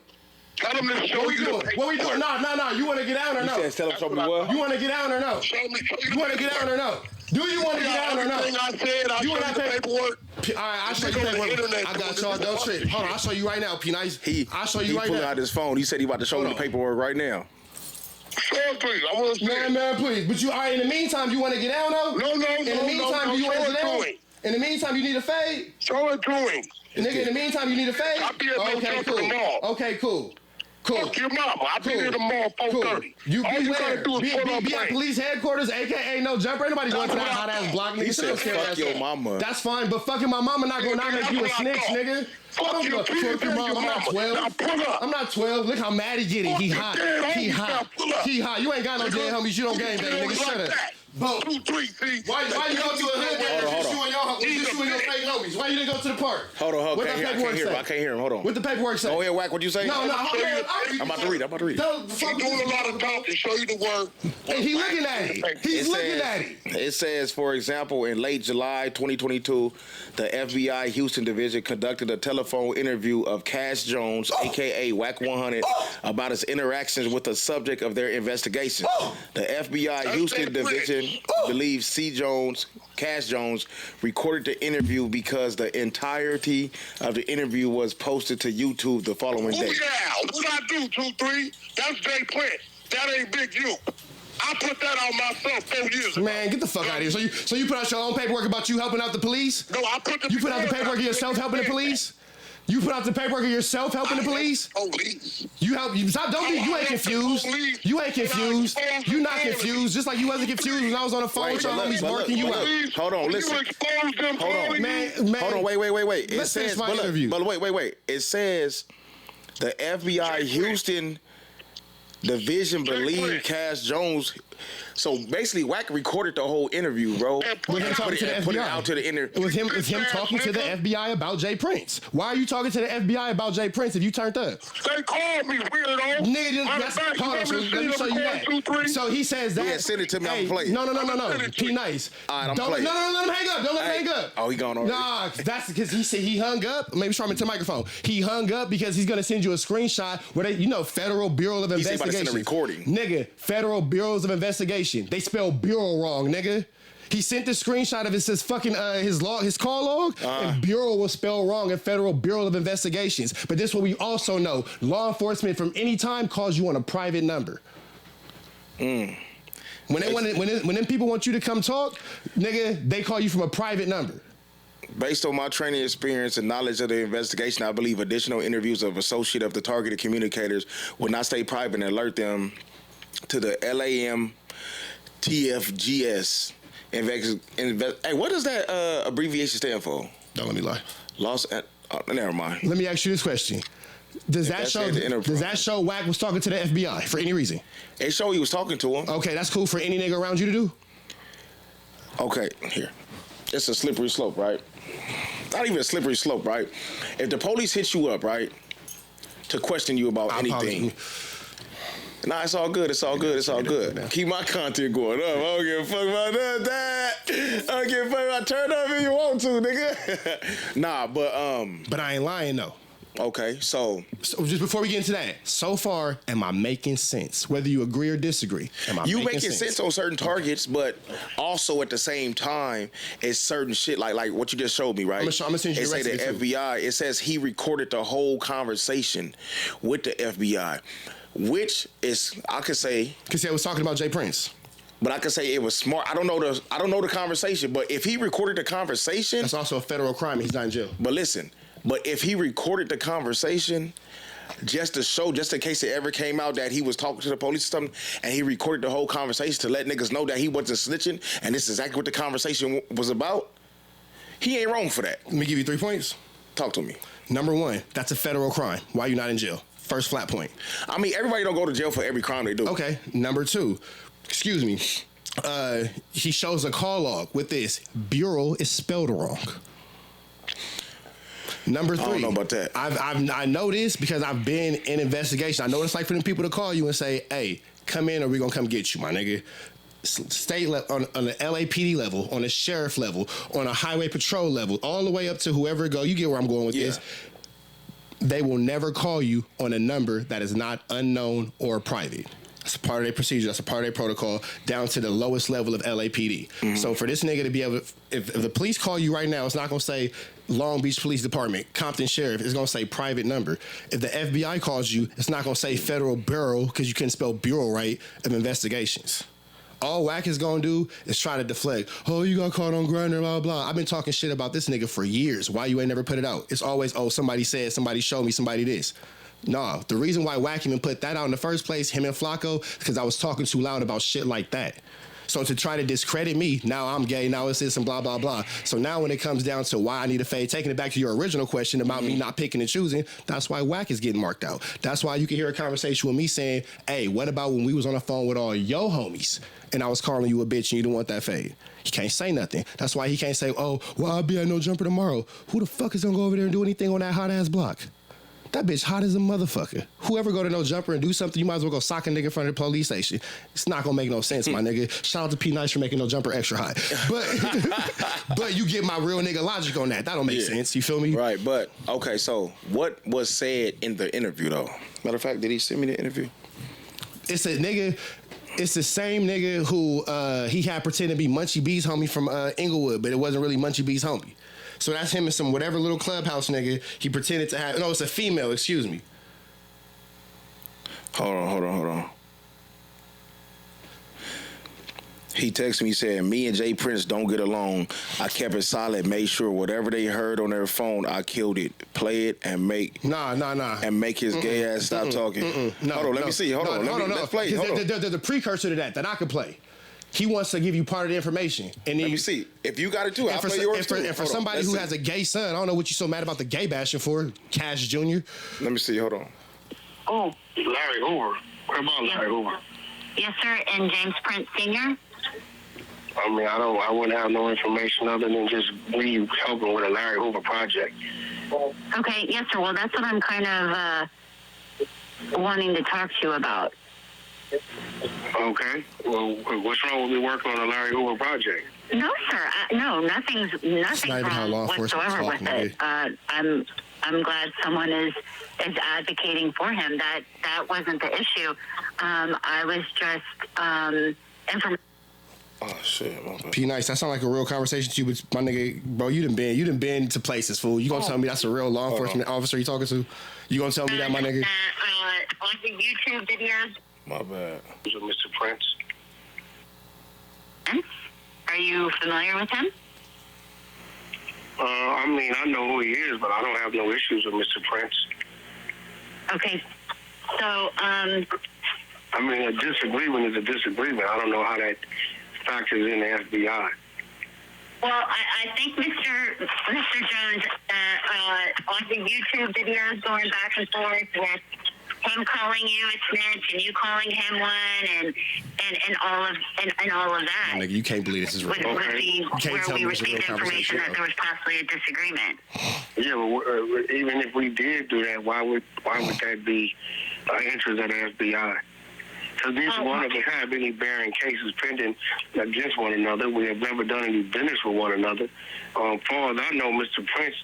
Tell them to show you. What we doing? No. You want to get out or no? He said, tell him what? You want to get out or no? You want to get out or no? Do you want to get out or no? I said, I'll show you the paperwork. All right, I'll show you paperwork. I got y'all. Don't trip. Hold on, I'll show you right now, P Nice. I'll show you right now. He pulled out his phone. He said he about to show me the paperwork right now. Show it, please. I want to see it. Man, please. But all right, in the meantime, you want to get out though? No. In the meantime, do you want to get out? In the meantime, you need a fade? Show it to him. Nigga, in the meantime, you need a fade? I'll be at the mall. Okay, cool. Fuck your mama. I'll be near the mall 4:30. You all be you where? gotta do is pull up Be at police headquarters, a.k.a. no jumper. Ain't nobody going to that hot ass block, nigga. He said, fuck your mama. That's fine, but fucking my mama not going to make you a snitch, nigga. Fuck your mama. I'm not 12. I'm not 12. Look how mad he getting. He hot. He hot. You ain't got no dead homies. You don't gang bang, nigga. Shut up. Bo, 2, 3, see? why you go to a hood game just you and your fake homies? Why you didn't go to the park? Hold on. I can't hear him. Hold on. What the paperwork say? Go ahead, Wack. What you say? No. I'm about to read. He's doing a lot of talking. Show you the word. Hey, he looking at it. He's looking at it. It says, for example, in late July 2022, the FBI Houston Division conducted a telephone interview of Cash Jones, a.k.a. Wack100, about his interactions with the subject of their investigation. The FBI Houston Division believes Cash Jones, recorded the interview because the entirety of the interview was posted to YouTube the following day. Yeah, what I do, 2-3? That's Jay Plant. That ain't Big U. I put that on myself 4 years ago. Man, get the fuck out of here. So you put out your own paperwork about you helping out the police? No, I put the You put out the paperwork of yourself helping the police? You put out the paperwork of yourself helping the police? Police. You ain't confused. You ain't confused. You not confused. Just like you wasn't confused when I was on the phone with your homies marking you out. Hold on, listen. Hold on. Man. Hold on, wait. Let's finish my interview. But wait. It says The FBI Houston division believed Cass Jones. So basically, Wack recorded the whole interview, bro. With him talking to the FBI. Put it out to the interview. It was him talking to the FBI about Jay Prince. Why are you talking to the FBI about Jay Prince if you turned up? They called me, weirdo. Nigga, hold on, so let me show you that. So he says that. Yeah, send it to me. I'm playing. No. P Nice. All right, I'm playing. No, let him hang up. Don't let him hang up. Oh, he gone already. Nah, that's because he said he hung up. Maybe try to the microphone. He hung up because he's gonna send you a screenshot where they, Federal Bureau of Investigation. He's about to send a recording. Nigga, Federal Bureaus of Investigation. They spell bureau wrong, nigga. He sent the screenshot of it says fucking his call log, and bureau was spelled wrong in Federal Bureau of Investigations. But this is what we also know: law enforcement from any time calls you on a private number. When them people want you to come talk, nigga, they call you from a private number. Based on my training experience and knowledge of the investigation, I believe additional interviews of associate of the targeted communicators will not stay private and alert them to the LAM TFGS. Hey, what does that abbreviation stand for? Don't let me lie. Never mind. Let me ask you this question. Does that show Wack was talking to the FBI for any reason? It showed he was talking to him. Okay, that's cool for any nigga around you to do? Okay, here. It's a slippery slope, right? Not even a slippery slope, right? If the police hit you up, right, to question you about anything. Nah, it's all good. It's all good. Keep my content going up. I don't give a fuck about that. I don't give a fuck about turn up if you want to, nigga. Nah, but I ain't lying though. Okay, so just before we get into that, so far, am I making sense? Whether you agree or disagree, am I making sense on certain targets, but also at the same time, it's certain shit like what you just showed me, right? I'm gonna send you the rest of it too. FBI. It says he recorded the whole conversation with the FBI, which is I could say because I was talking about Jay Prince. But I could say it was smart. I don't know the conversation, but if he recorded the conversation, that's also a federal crime. And he's not in jail. But listen. But if he recorded the conversation just in case it ever came out that he was talking to the police or something, and he recorded the whole conversation to let niggas know that he wasn't snitching, and this is exactly what the conversation was about, he ain't wrong for that. Let me give you 3 points. Talk to me. Number 1, that's a federal crime. Why you not in jail? First flat point. I mean, everybody don't go to jail for every crime they do. Okay. Number 2, excuse me. He shows a call log with this. Bureau is spelled wrong. Number 3. I don't know about that. I know this because I've been in investigation. I know what it's like for them people to call you and say, hey, come in or we're going to come get you, my nigga. State on the LAPD level, on the sheriff level, on a highway patrol level, all the way up to whoever go. You get where I'm going with this. They will never call you on a number that is not unknown or private. That's a part of their procedure. That's a part of their protocol down to the lowest level of LAPD. Mm-hmm. So for this nigga to be able to, if the police call you right now, it's not going to say Long Beach Police Department, Compton Sheriff. It's going to say private number. If the FBI calls you, it's not going to say Federal Bureau because you couldn't spell Bureau right of Investigations. All Wack is going to do is try to deflect. Oh, you got caught on Grindr, blah, blah. I've been talking shit about this nigga for years. Why you ain't never put it out? It's always, oh, somebody said, somebody showed me, somebody this. Nah, the reason why Wack even put that out in the first place, him and Flacco, because I was talking too loud about shit like that. So to try to discredit me, now I'm gay, now it's this and blah, blah, blah. So now when it comes down to why I need a fade, taking it back to your original question about me not picking and choosing, that's why Wack is getting marked out. That's why you can hear a conversation with me saying, hey, what about when we was on the phone with all your homies and I was calling you a bitch and you didn't want that fade? He can't say nothing. That's why he can't say, oh, well, I'll be at No Jumper tomorrow. Who the fuck is gonna go over there and do anything on that hot-ass block? That bitch hot as a motherfucker. Whoever go to No Jumper and do something, you might as well go sock a nigga in front of the police station. It's not gonna make no sense, my nigga. Shout out to P Nice for making No Jumper extra hot. But you get my real nigga logic on that. That don't make sense. You feel me? Right, but okay, so what was said in the interview though? Matter of fact, did he send me the interview? It's a nigga. It's the same nigga who he had pretended to be Munchie B's homie from Inglewood, but it wasn't really Munchie B's homie. So that's him and some whatever little clubhouse nigga he pretended to have. No, it's a female, excuse me. Hold on. He texted me saying, me and Jay Prince don't get along. I kept it silent, made sure whatever they heard on their phone, I killed it. Play it and make... Nah. And make his gay ass stop talking. No, hold on, let me see. Hold on. Let's play. Hold on. There's a precursor to that I could play. He wants to give you part of the information. And let me see. If you got it too, I'll play yours too. And for somebody who has a gay son, I don't know what you're so mad about the gay bashing for, Cash Jr. Let me see. Hold on. Oh. Larry Hoover. What about Larry Hoover? Yes, sir. And James Prince Sr.? I mean, I wouldn't have no information other than just me helping with a Larry Hoover project. Okay, yes, sir. Well, that's what I'm kind of wanting to talk to you about. Okay. Well, what's wrong with me working on a Larry Hoover project? No, sir. No, nothing's how law wrong enforcement whatsoever with talking, it. I'm glad someone is advocating for him. That wasn't the issue. I was just Oh shit, my bad. P Nice, that sound like a real conversation to you, but my nigga, bro, you done been to places, fool. You gonna tell me that's a real law enforcement officer you talking to? You gonna tell me that, my nigga? On the YouTube videos. My bad. Mr. Prince. Are you familiar with him? I mean, I know who he is, but I don't have no issues with Mr. Prince. Okay. So, I mean, a disagreement is a disagreement. I don't know how that factors in the FBI. well, I think Mr. Jones, on the YouTube videos going back and forth with him calling you a snitch and you calling him one and all of that. Nigga, you can't believe this is real. Would be where tell we me it's a real received information conversation, that there was possibly a disagreement. Yeah, but even if we did do that, why would that be interest of the FBI? Because neither one of us have any bearing cases pending against one another. We have never done any business with one another. Far as I know, Mr. Prince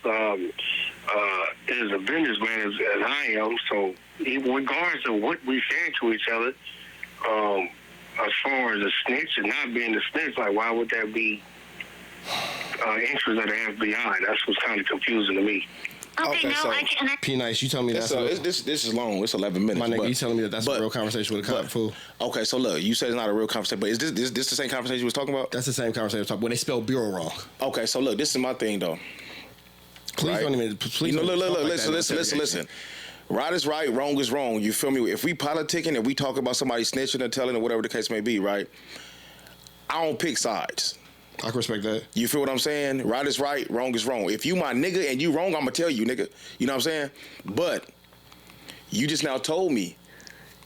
is a businessman as I am. So, regardless of what we say to each other, as far as a snitch and not being a snitch, like why would that be interest of the FBI? That's what's kind of confusing to me. Okay, no, so I can. P Nice, you tell me that's This is long. It's 11 minutes. my nigga, but, you telling me that's a real conversation with a cop, fool? Okay, so look, you said it's not a real conversation, but is this the same conversation you was talking about? That's the same conversation we're talking when they spell bureau wrong. Okay, so look, this is my thing though. Please Right? don't even. Please, look, don't talk like listen. Right is right, wrong is wrong. You feel me? If we politicking and we talk about somebody snitching or telling or whatever the case may be, right? I don't pick sides. I can respect that. You feel what I'm saying? Right is right, wrong is wrong. If you my nigga and you wrong, I'm gonna tell you, nigga. You know what I'm saying? But you just now told me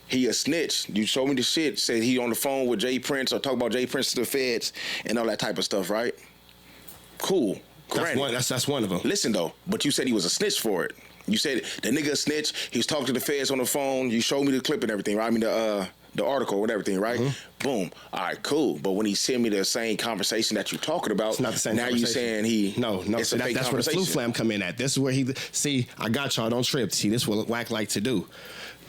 he a snitch. You showed me the shit, said he on the phone with Jay Prince or talk about Jay Prince to the feds and all that type of stuff, right? Cool. That's one of them. Listen though, but you said he was a snitch for it. You said the nigga a snitch. He was talking to the feds on the phone. You showed me the clip and everything, right? I mean the article and everything, right? Mm-hmm. Boom. All right, cool. But when he sent me the same conversation that you talking about, it's not the same now you saying he no. It's a fake that's where the flu flam come in at. This is where he see. I got y'all. Don't trip. See, this is what Wack like to do.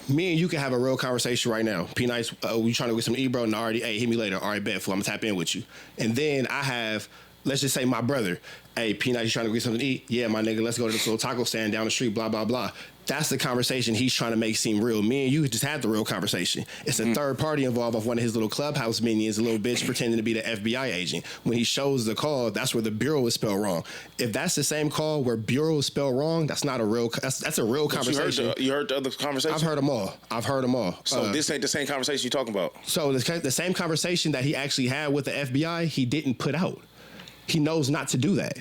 Me and you can have a real conversation right now. P Nice, we trying to get some bro and already. Hey, hit me later. All right, bet. Fool, I'm gonna tap in with you. And then I have. Let's just say my brother. Hey, P Nice, you trying to get something to eat? Yeah, my nigga. Let's go to this little taco stand down the street. Blah blah blah. That's the conversation he's trying to make seem real. Me and you just had the real conversation. It's a third party involved of one of his little clubhouse minions, a little bitch pretending to be the FBI agent. When he shows the call, that's where the bureau is spelled wrong. If that's the same call where bureau is spelled wrong, that's not a real. That's a real conversation. You heard the other conversation? I've heard them all. So this ain't the same conversation you talking about. So the same conversation that he actually had with the FBI, he didn't put out. He knows not to do that.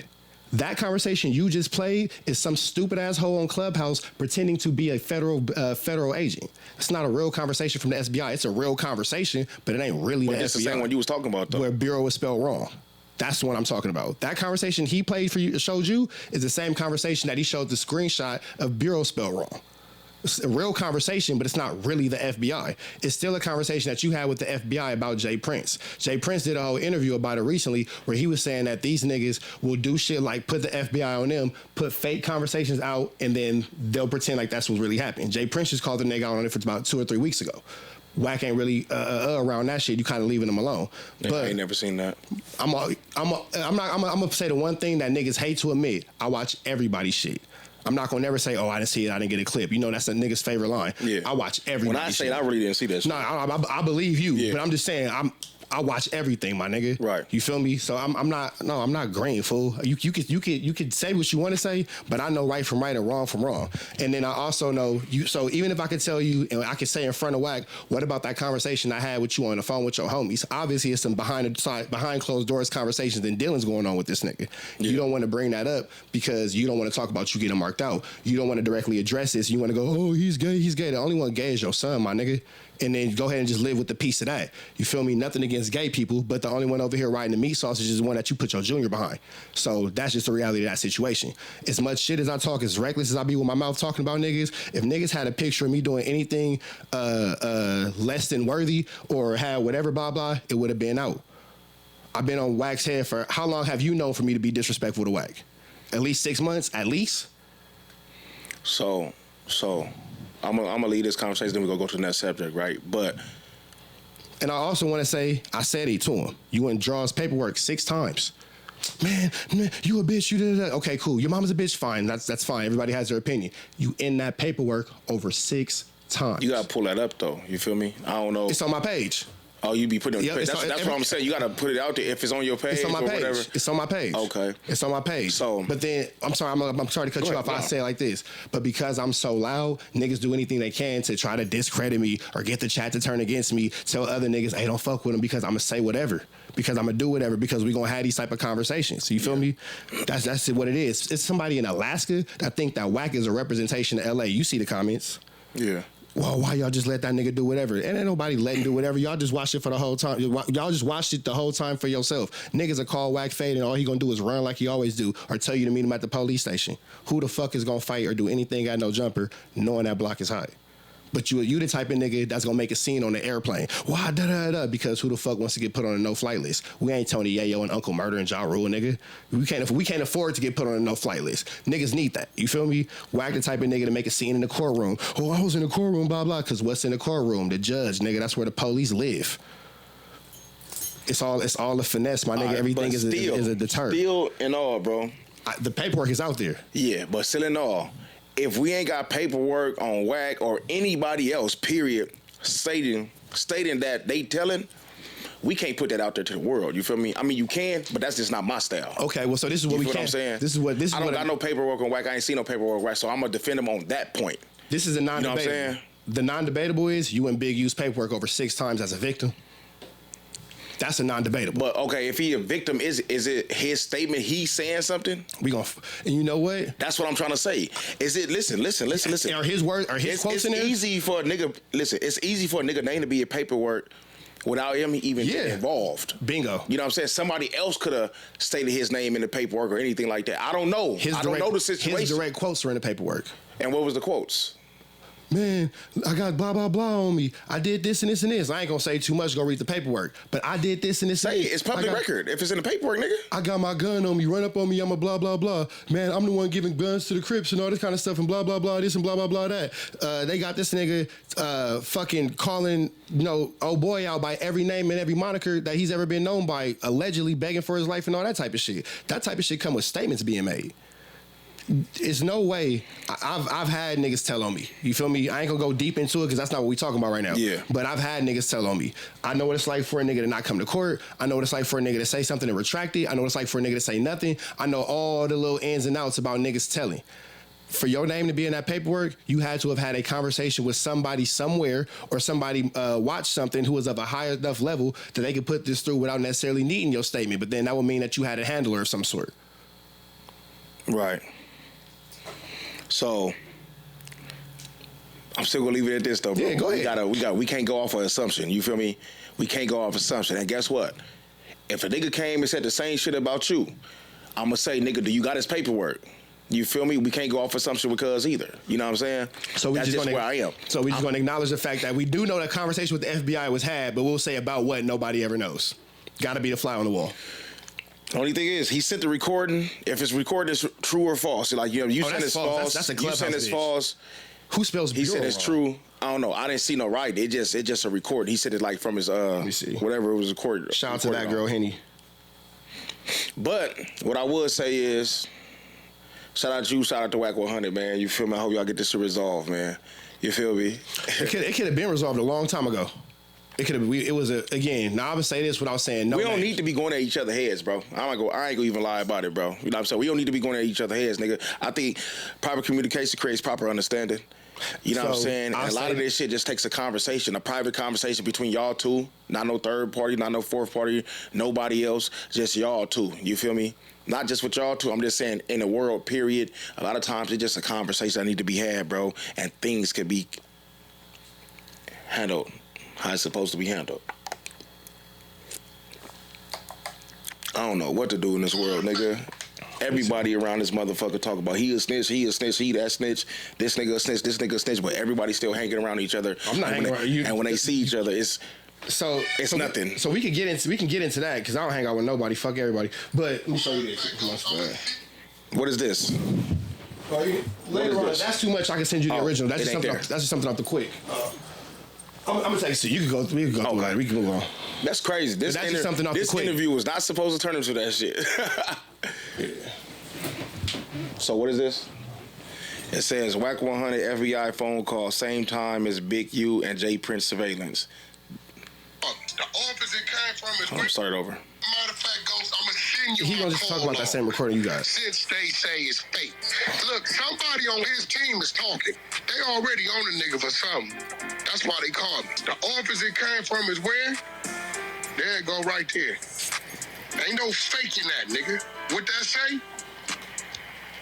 That conversation you just played is some stupid asshole on Clubhouse pretending to be a federal agent. It's not a real conversation from the FBI. It's a real conversation, but it ain't really the FBI. It's the same one you was talking about, though. Where bureau is spelled wrong. That's what I'm talking about. That conversation he played for you, showed you, is the same conversation that he showed the screenshot of bureau spelled wrong. It's a real conversation, but it's not really the FBI. It's still a conversation that you had with the FBI about Jay Prince. Jay Prince did a whole interview about it recently where he was saying that these niggas will do shit like put the FBI on them, put fake conversations out, and then they'll pretend like that's what's really happening. Jay Prince just called the nigga out on it for about 2 or 3 weeks ago. Wack ain't really around that shit. You kind of leaving them alone. Yeah, but I ain't never seen that. I'm gonna say the one thing that niggas hate to admit. I watch everybody's shit. I'm not gonna never say, "Oh, I didn't see it. I didn't get a clip." You know, that's a nigga's favorite line. Yeah. I watch everybody. When I say it, I really didn't see that shit. No, I believe you, but I'm just saying, I watch everything, my nigga. Right. You feel me? So I'm not green, fool. You could say what you want to say, but I know right from right and wrong from wrong. And then I also know you. So even if I could tell you, and I could say in front of Wack, what about that conversation I had with you on the phone with your homies? Obviously, it's some behind closed doors conversations and dealings going on with this nigga. Yeah. You don't want to bring that up because you don't want to talk about you getting marked out. You don't want to directly address this. You want to go, oh, he's gay. The only one gay is your son, my nigga. And then go ahead and just live with the piece of that. You feel me? Nothing against gay people, but the only one over here riding the meat sausage is the one that you put your junior behind. So that's just the reality of that situation. As much shit as I talk, as reckless as I be with my mouth talking about niggas, if niggas had a picture of me doing anything less than worthy or had whatever blah blah, it would have been out. I've been on Wack's head for how long have you known for me to be disrespectful to Wack? At least 6 months, at least? So I'm gonna leave this conversation, then we're gonna go to the next subject, right? And I also want to say, I said it to him. You went and draw his paperwork 6 times. Man, you a bitch, you did that. Okay, cool. Your mama's a bitch, fine. That's fine. Everybody has their opinion. You in that paperwork over 6 times. You gotta pull that up though. You feel me? I don't know. It's on my page. Oh, you be putting it on your page. That's what I'm saying. You gotta put it out there if it's on your page. It's on my page. Whatever. It's on my page. Okay. It's on my page. So, but then I'm sorry to cut you off. I say it like this, but because I'm so loud, niggas do anything they can to try to discredit me or get the chat to turn against me. Tell other niggas, hey, don't fuck with them because I'm gonna say whatever. Because I'm gonna do whatever. Because we gonna have these type of conversations. You feel me? That's what it is. It's somebody in Alaska that think that Wack is a representation of LA. You see the comments? Yeah. Well, why y'all just let that nigga do whatever? And ain't nobody letting do whatever. Y'all just watch it for the whole time. Y'all just watched it the whole time for yourself. Niggas will call Wack fade and all he gonna do is run like he always do or tell you to meet him at the police station. Who the fuck is gonna fight or do anything at no jumper knowing that block is high? But you the type of nigga that's gonna make a scene on the airplane. Why da-da-da? Because who the fuck wants to get put on a no-flight list? We ain't Tony Yayo and Uncle Murder and Ja Rule, nigga. We can't afford to get put on a no-flight list. Niggas need that. You feel me? Wack the type of nigga to make a scene in the courtroom. Oh, I was in the courtroom, blah, blah. Because what's in the courtroom? The judge, nigga. That's where the police live. It's all a finesse, my nigga. Everything is a deterrent. Still and all, bro. The paperwork is out there. Yeah, but still and all, if we ain't got paperwork on Wack or anybody else, period, stating that they telling, we can't put that out there to the world. You feel me? I mean, you can, but that's just not my style. Okay, well, so this is what we can. I'm saying? I don't got no paperwork on Wack. I ain't seen no paperwork, right? So I'm gonna defend him on that point. This is a non-debatable. You know what I'm saying? The non-debatable is you and Big use paperwork over 6 times as a victim. That's a non-debatable. But okay, if he a victim, is it his statement? He's saying something. And you know what? That's what I'm trying to say. Is it? Listen. Are his words? Are his quotes in there? It's easy for a nigga. Listen, it's easy for a nigga name to be in paperwork without him even getting involved. Bingo. You know what I'm saying? Somebody else could have stated his name in the paperwork or anything like that. I don't know. I don't know the situation. His direct quotes are in the paperwork. And what was the quotes? Man, I got blah, blah, blah on me. I did this and this and this. I ain't gonna say too much, go read the paperwork. But I did this and this and this. It's public record. If it's in the paperwork, nigga. I got my gun on me. Run up on me. I'm a blah, blah, blah. Man, I'm the one giving guns to the Crips and all this kind of stuff and blah, blah, blah, this and blah, blah, blah, that. They got this nigga fucking calling, old boy out by every name and every moniker that he's ever been known by, allegedly begging for his life and all that type of shit. That type of shit come with statements being made. It's no way. I've had niggas tell on me. You feel me? I ain't gonna go deep into it because that's not what we talking about right now. Yeah. But I've had niggas tell on me. I know what it's like for a nigga to not come to court. I know what it's like for a nigga to say something and retract it. I know what it's like for a nigga to say nothing. I know all the little ins and outs about niggas telling. For your name to be in that paperwork, you had to have had a conversation with somebody somewhere or somebody watched something who was of a high enough level that they could put this through without necessarily needing your statement. But then that would mean that you had a handler of some sort. Right. So I'm still gonna leave it at this though, bro. Yeah, go ahead. We can't go off of assumption. You feel me? We can't go off assumption. And guess what? If a nigga came and said the same shit about you, I'm gonna say, nigga, do you got his paperwork? You feel me? We can't go off assumption because either. You know what I'm saying? So that's just where I am. So we just gonna acknowledge the fact that we do know that conversation with the FBI was had, but we'll say about what nobody ever knows. Gotta be the fly on the wall. Only thing is, he sent the recording. If his recording is true or false, like you send it's false. That's a you send it's false. Who spells? He said it's true. I don't know. I didn't see no writing. It just a recording. He said it like from his Let me see. Whatever it was recorded. Shout out to that girl Henny. But what I would say is, shout out to you, shout out to Wack100, man. You feel me? I hope y'all get this to resolve, man. You feel me? It could have been resolved a long time ago. It could have. It was again. Now I'm gonna say this without saying no. We don't names. need to be going at each other's heads, bro. I ain't gonna even lie about it, bro. You know what I'm saying? We don't need to be going at each other's heads, nigga. I think proper communication creates proper understanding. You know what I'm saying? And a lot of this shit just takes a conversation, a private conversation between y'all two. Not no third party, not no fourth party, nobody else. Just y'all two. You feel me? Not just with y'all two. I'm just saying in the world, period. A lot of times it's just a conversation that need to be had, bro. And things can be handled how it's supposed to be handled. I don't know what to do in this world, nigga. Everybody around this motherfucker talk about he a snitch, he that snitch, this nigga a snitch, this nigga a snitch, but everybody still hanging around each other. I'm not hanging around you. And when they see each other, it's nothing. So we can get into that because I don't hang out with nobody. Fuck everybody. But let me show you this. What is this? Later on, that's too much. I can send you the original. That's just something off the quick. I'm gonna take it. So you can go. We can go through that. We can move on. That's crazy. This interview was not supposed to turn into that shit. Yeah. So what is this? It says Wack100 FBI phone call same time as Big U and J Prince surveillance. The office it came from is start over. Matter of fact, Ghost, I'm gonna send you. He gonna just talk about that same recording you got. Since they say it's fake. Look, somebody on his team is talking. They already own a nigga for something. That's why they called me. The office it came from is where? There it go right there. Ain't no faking that, nigga. What that say?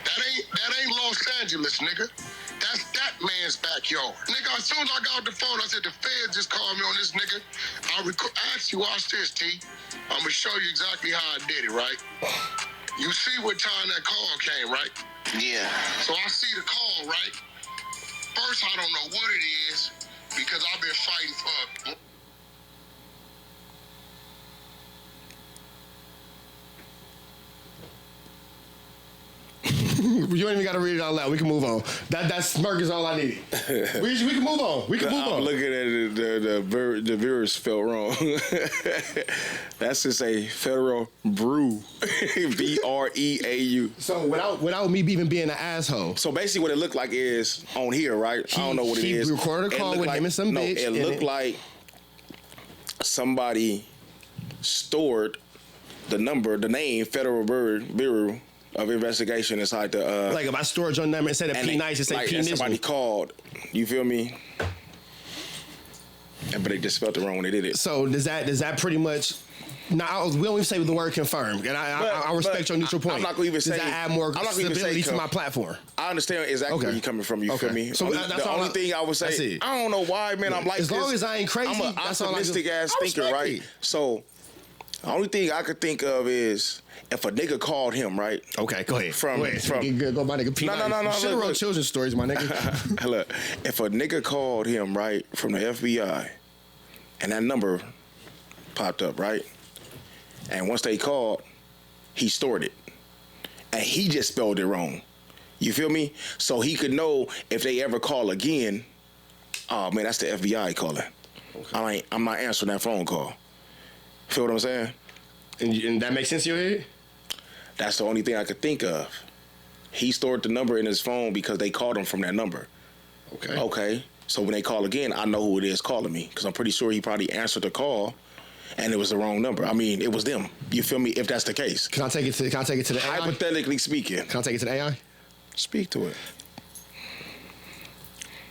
That ain't Los Angeles, nigga. That's that man's backyard. Nigga, as soon as I got off the phone, I said, the feds just called me on this nigga. I actually watch this, T. I'm gonna show you exactly how I did it, right? You see what time that call came, right? Yeah. So I see the call, right? First, I don't know what it is because I've been fighting for... You don't even got to read it out loud. We can move on. That smirk is all I need. We can move on. We can move on. I'm looking at it. The viewers felt wrong. That's just a federal brew. BREAU. So without me even being an asshole. So basically, what it looked like is on here, right? I don't know what it is. He recorded a call with him and some bitch. It looked like somebody stored the name Federal Bureau of Investigation inside the like if I storage your number instead of P Nice, it say like, P Nice. Somebody called. You feel me? But they just spelled it wrong when they did it. So does that pretty much? Now we don't even say the word confirmed, and I respect your neutral point. I'm not gonna even say. Does that add more stability to my platform? I understand exactly where you're coming from. You feel me? So the only thing I would say, I don't know why, man. I'm like as long this. as I ain't crazy. I'm an that's optimistic ass thinker, right? So the only thing I could think of is if a nigga called him, right? Okay, go ahead. From go my nigga P. No. Should have wrote children's stories, my nigga. Look, if a nigga called him, right, from the FBI, and that number popped up, right? And once they called, he stored it. And he just spelled it wrong. You feel me? So he could know if they ever call again, oh man, that's the FBI calling. Okay. I'm not answering that phone call. Feel what I'm saying? And that makes sense to your head? That's the only thing I could think of. He stored the number in his phone because they called him from that number. Okay. So when they call again, I know who it is calling me because I'm pretty sure he probably answered the call. And it was the wrong number. I mean, it was them. You feel me? If that's the case. Can I take it to the AI? Hypothetically speaking. Can I take it to the AI? Speak to it.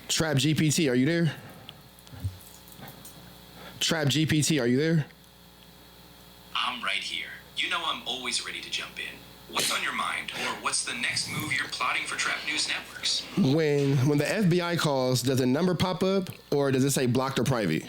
Trap GPT, are you there? Trap GPT, are you there? I'm right here. You know I'm always ready to jump in. What's on your mind, or what's the next move you're plotting for Trap News Networks? When the FBI calls, does a number pop up, or does it say blocked or private?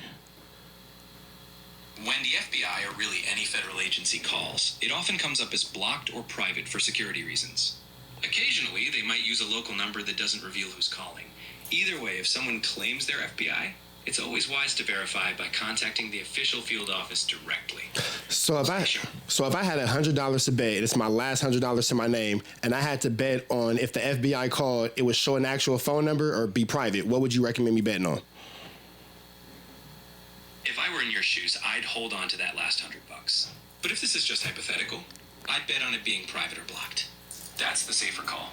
When the FBI, or really any federal agency, calls, it often comes up as blocked or private for security reasons. Occasionally, they might use a local number that doesn't reveal who's calling. Either way, if someone claims they're FBI, it's always wise to verify by contacting the official field office directly. So if I had $100 to bet, it's my last $100 to my name, and I had to bet on if the FBI called, it would show an actual phone number or be private, what would you recommend me betting on? If I were in your shoes, I'd hold on to that last $100. But if this is just hypothetical, I'd bet on it being private or blocked. That's the safer call.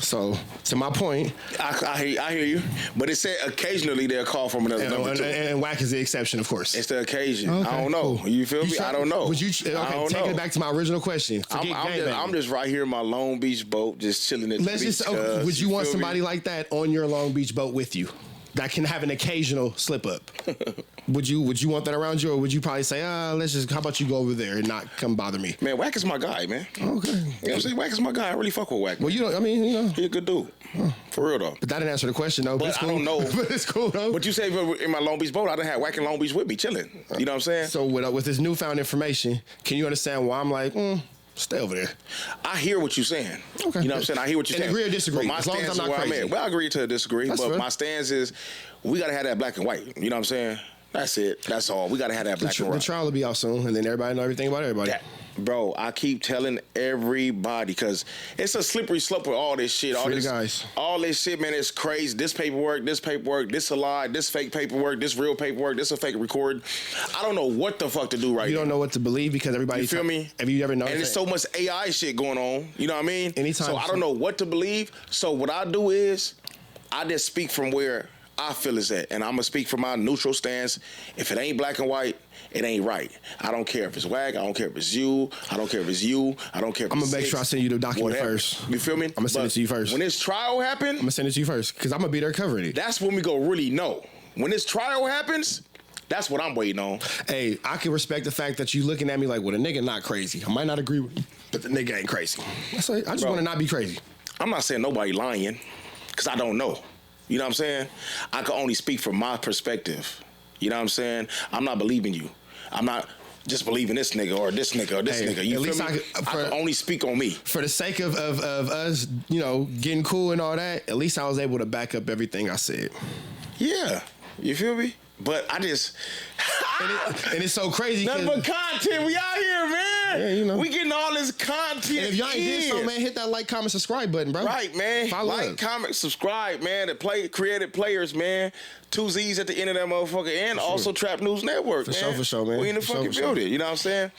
So, to my point, I hear you, but it said occasionally they'll call from another number too. And Wack is the exception, of course. It's the occasion. Okay, I don't know. cool. You feel me? I don't know. Would you? Okay, I don't taking know. it back to my original question. I'm just right here in my Long Beach boat, just chilling at the beach. Would you want feel somebody me? like that on your Long Beach boat with you? That can have an occasional slip up. Would you want that around you, or would you probably say, how about you go over there and not come bother me? Man, Wack is my guy, man. Okay. You know what I'm saying? Wack is my guy. I really fuck with Wack. Well, He a good dude. For real though. But that didn't answer the question though. But it's I cool. don't know. But it's cool though. But you say in my Long Beach boat, I done had Wack in Long Beach with me, chilling. You know what I'm saying? So with this newfound information, can you understand why I'm like, stay over there? I hear what you're saying. Okay. You know what I'm saying? I hear what you're And saying. agree or disagree, But my as long as stance I'm is not where crazy. I'm at. Well, I agree to disagree, That's but fair. my stance is we gotta have that black and white. You know what I'm saying? That's it. That's all. We gotta have that black and The white. trial will be out soon, and then everybody know everything about everybody. Bro, I keep telling everybody because it's a slippery slope with all this shit. Free the guys. All this shit, man, it's crazy. This paperwork, this a lie, this fake paperwork, this real paperwork, this a fake recording. I don't know what the fuck to do right now. You don't know what to believe because everybody. You feel me? Have you ever noticed? And there's so much AI shit going on. You know what I mean? Anytime. So I don't know what to believe. So what I do is I just speak from where I feel it's at, and I'm gonna speak from my neutral stance. If it ain't black and white, it ain't right. I don't care if it's Wack. I don't care if it's you. I don't care if it's you. I don't care if I'm it's gonna make sure I send you the document first. You feel me? I'm gonna send it to you first. When this trial happen, I'm gonna send it to you first because I'm gonna be there covering it. that's when we go really know. When this trial happens, that's what I'm waiting on. Hey, I can respect the fact that you looking at me like, well, the nigga not crazy. I might not agree with you, but the nigga ain't crazy. That's like, I just want to not be crazy. I'm not saying nobody lying, because I don't know. You know what I'm saying? I can only speak from my perspective. You know what I'm saying? I'm not believing you. I'm not just believing this nigga or this nigga or this nigga. You feel me? I can only speak on me. For the sake of us, getting cool and all that, at least I was able to back up everything I said. Yeah. You feel me? But I just... and it's so crazy. Nothing but content. We out here, man. Yeah, We getting all this content. And if y'all ain't did so, man, hit that like, comment, subscribe button, bro. Right, man. Follow like, up. comment, subscribe, man. The creative players, man. 2 Z's at the end of that motherfucker. And also Trap News Network, man. For sure, man. We in the fucking building. You know what I'm saying?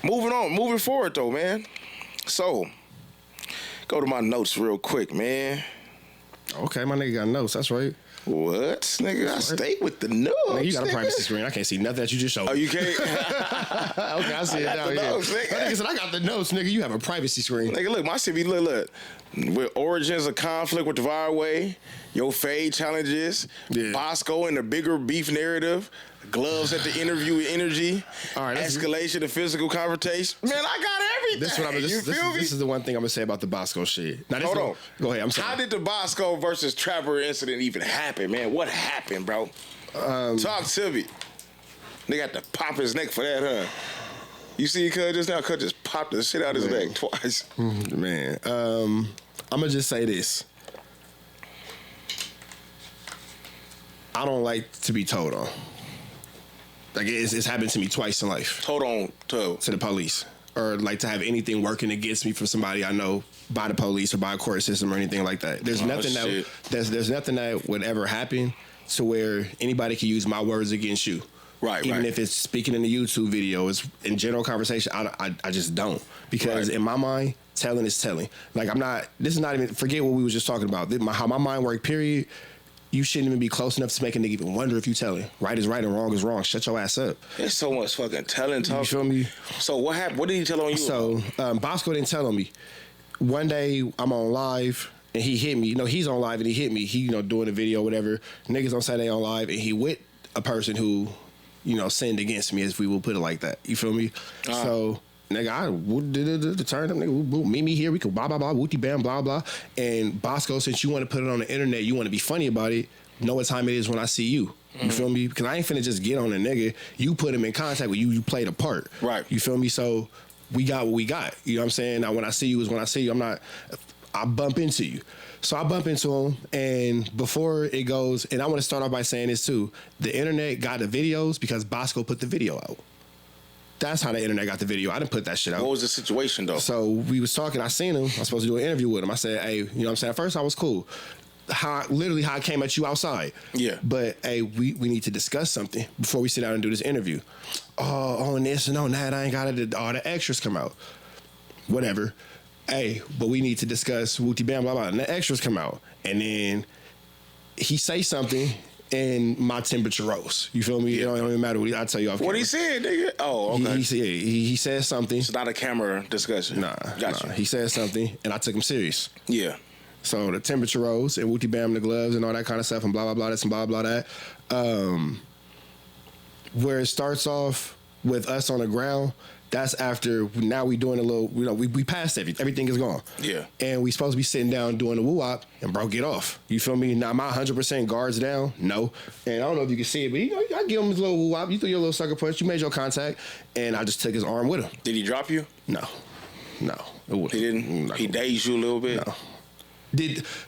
Moving forward, though, man. So, go to my notes real quick, man. Okay, my nigga got notes. That's right. What? Nigga, I stay with the notes. Man, you got a nigga. privacy screen. I can't see nothing that you just showed. Oh, you can't? Okay, I see it down here. Notes, That nigga said, I got the notes, nigga. You have a privacy screen. Nigga, look, my shit be look. With origins of conflict with the viral way, your fade challenges, Bosco and the bigger beef narrative, gloves at the interview with energy, all right, escalation of physical confrontation. Man, I got everything. This is the one thing I'm gonna say about the Bosco shit. Now, Hold on. Go ahead. I'm sorry. How did the Bosco versus Trapper incident even happen, man? What happened, bro? Talk to me. They got to pop his neck for that, huh? You see, cuz just now, cuz just popped the shit out of his neck twice. Man, I'm gonna just say this. I don't like to be told on. Like it's happened to me twice in life. Told on to the police, or like to have anything working against me from somebody I know by the police or by a court system or anything like that. There's nothing shit. there's nothing that would ever happen to where anybody can use my words against you. Right, Even right. if it's speaking in a YouTube video, it's in general conversation. I just don't, because in my mind, telling is telling. Like this is not even, forget what we was just talking about. How my mind work, period. You shouldn't even be close enough to make a nigga even wonder if you telling. Right is right and wrong is wrong. Shut your ass up. There's so much fucking telling talk. You feel me? So what happened? What did he tell on you? So Bosco didn't tell on me. One day I'm on live and he hit me. He's on live and he hit me. He doing a video, whatever. Niggas on Saturday on live, and he with a person who sinned against me, as we will put it like that. You feel me? So, nigga, I turn up, nigga, meet me here, we can blah, blah, blah, wooty bam, blah, blah. And Bosco, since you want to put it on the internet, you want to be funny about it, know what time it is when I see you. You feel me? Because I ain't finna just get on a nigga. You put him in contact with you, you played a part. Right. You feel me? So, we got what we got. You know what I'm saying? Now, when I see you is when I see you. I bump into you. So I bump into him, and before it goes, and I want to start off by saying this too, the internet got the videos because Bosco put the video out. That's how the internet got the video. I didn't put that shit out. What was the situation, though? So we was talking, I seen him, I was supposed to do an interview with him. I said, hey, you know what I'm saying? At first I was cool. How I came at you outside. Yeah. But hey, we need to discuss something before we sit down and do this interview. Oh, on this and on that, I ain't got it. All the extras come out. Whatever. hey, but we need to discuss Wooty Bam, blah, blah. And the extras come out. And then he say something and my temperature rose. You feel me? Yeah. It don't even matter I tell you off camera. What he said, nigga? Oh, okay. He said something. It's not a camera discussion. Nah. He said something and I took him serious. Yeah. So the temperature rose and Wooty Bam the gloves and all that kind of stuff and blah, blah, blah, this and blah, blah, that. Where it starts off with us on the ground, that's after now we doing a little, we passed everything is gone. Yeah. And we supposed to be sitting down doing the woo-wop and bro, get off. You feel me? Now, am I 100% guards down? No. And I don't know if you can see it, but I give him his little woo-wop. You threw your little sucker punch. You made your contact. And I just took his arm with him. Did he drop you? No. He didn't? He dazed you a little bit? No.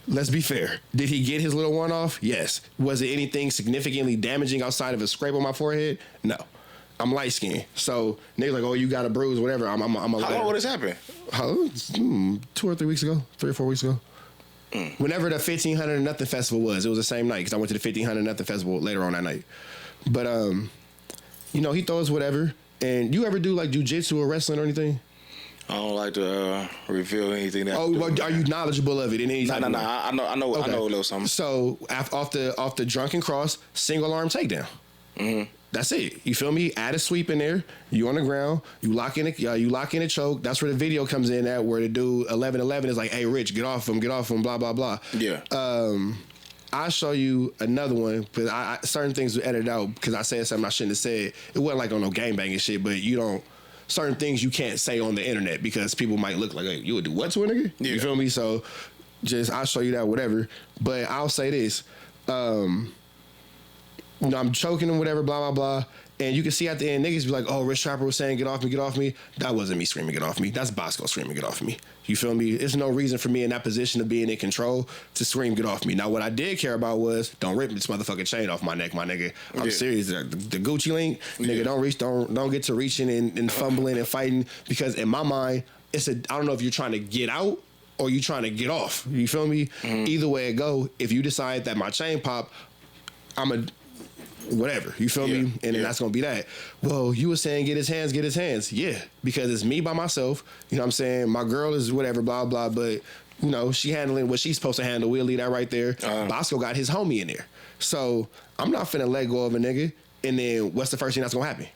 Let's be fair. Did he get his little one off? Yes. Was it anything significantly damaging outside of a scrape on my forehead? No. I'm light skinned. So niggas like, oh, you got a bruise, whatever. I'm a How long would this happen? 2 or 3 weeks ago, 3 or 4 weeks ago. Whenever the 1500 and Nothing festival was, it was the same night because I went to the 1500 and Nothing festival later on that night. But he throws whatever. And you ever do like jujitsu or wrestling or anything? I don't like to reveal anything. That Are you knowledgeable of it in any type of way? I know Okay. I know a little something. So off the drunken cross, single arm takedown. Mm-hmm. That's it. You feel me? Add a sweep in there. You on the ground. You lock in a choke. That's where the video comes in at where the dude 1111 is like, hey Rich, get off him, blah blah blah. Yeah. I'll show you another one because I certain things were edited out because I said something I shouldn't have said. It wasn't like on no gangbanging shit, but certain things you can't say on the internet because people might look like, hey, you would do what to a nigga? Yeah. You feel me? So I'll show you that, whatever. But I'll say this. I'm choking him, whatever, blah, blah, blah. And you can see at the end, niggas be like, oh, Rich Trapper was saying, get off me, get off me. That wasn't me screaming, get off me. That's Bosco screaming, get off me. You feel me? There's no reason for me in that position of being in control to scream, get off me. Now, what I did care about was, don't rip this motherfucking chain off my neck, my nigga. I'm serious. The Gucci link, nigga, don't get to reaching and fumbling and fighting because in my mind, I don't know if you're trying to get out or you trying to get off. You feel me? Mm-hmm. Either way it go, if you decide that my chain pop, whatever, you feel me? And then that's gonna be that. Well, you were saying get his hands. Yeah, because it's me by myself. You know what I'm saying? My girl is whatever, blah, blah, but she handling what she's supposed to handle. We'll leave that right there. Bosco got his homie in there. So I'm not finna let go of a nigga. And then what's the first thing that's gonna happen?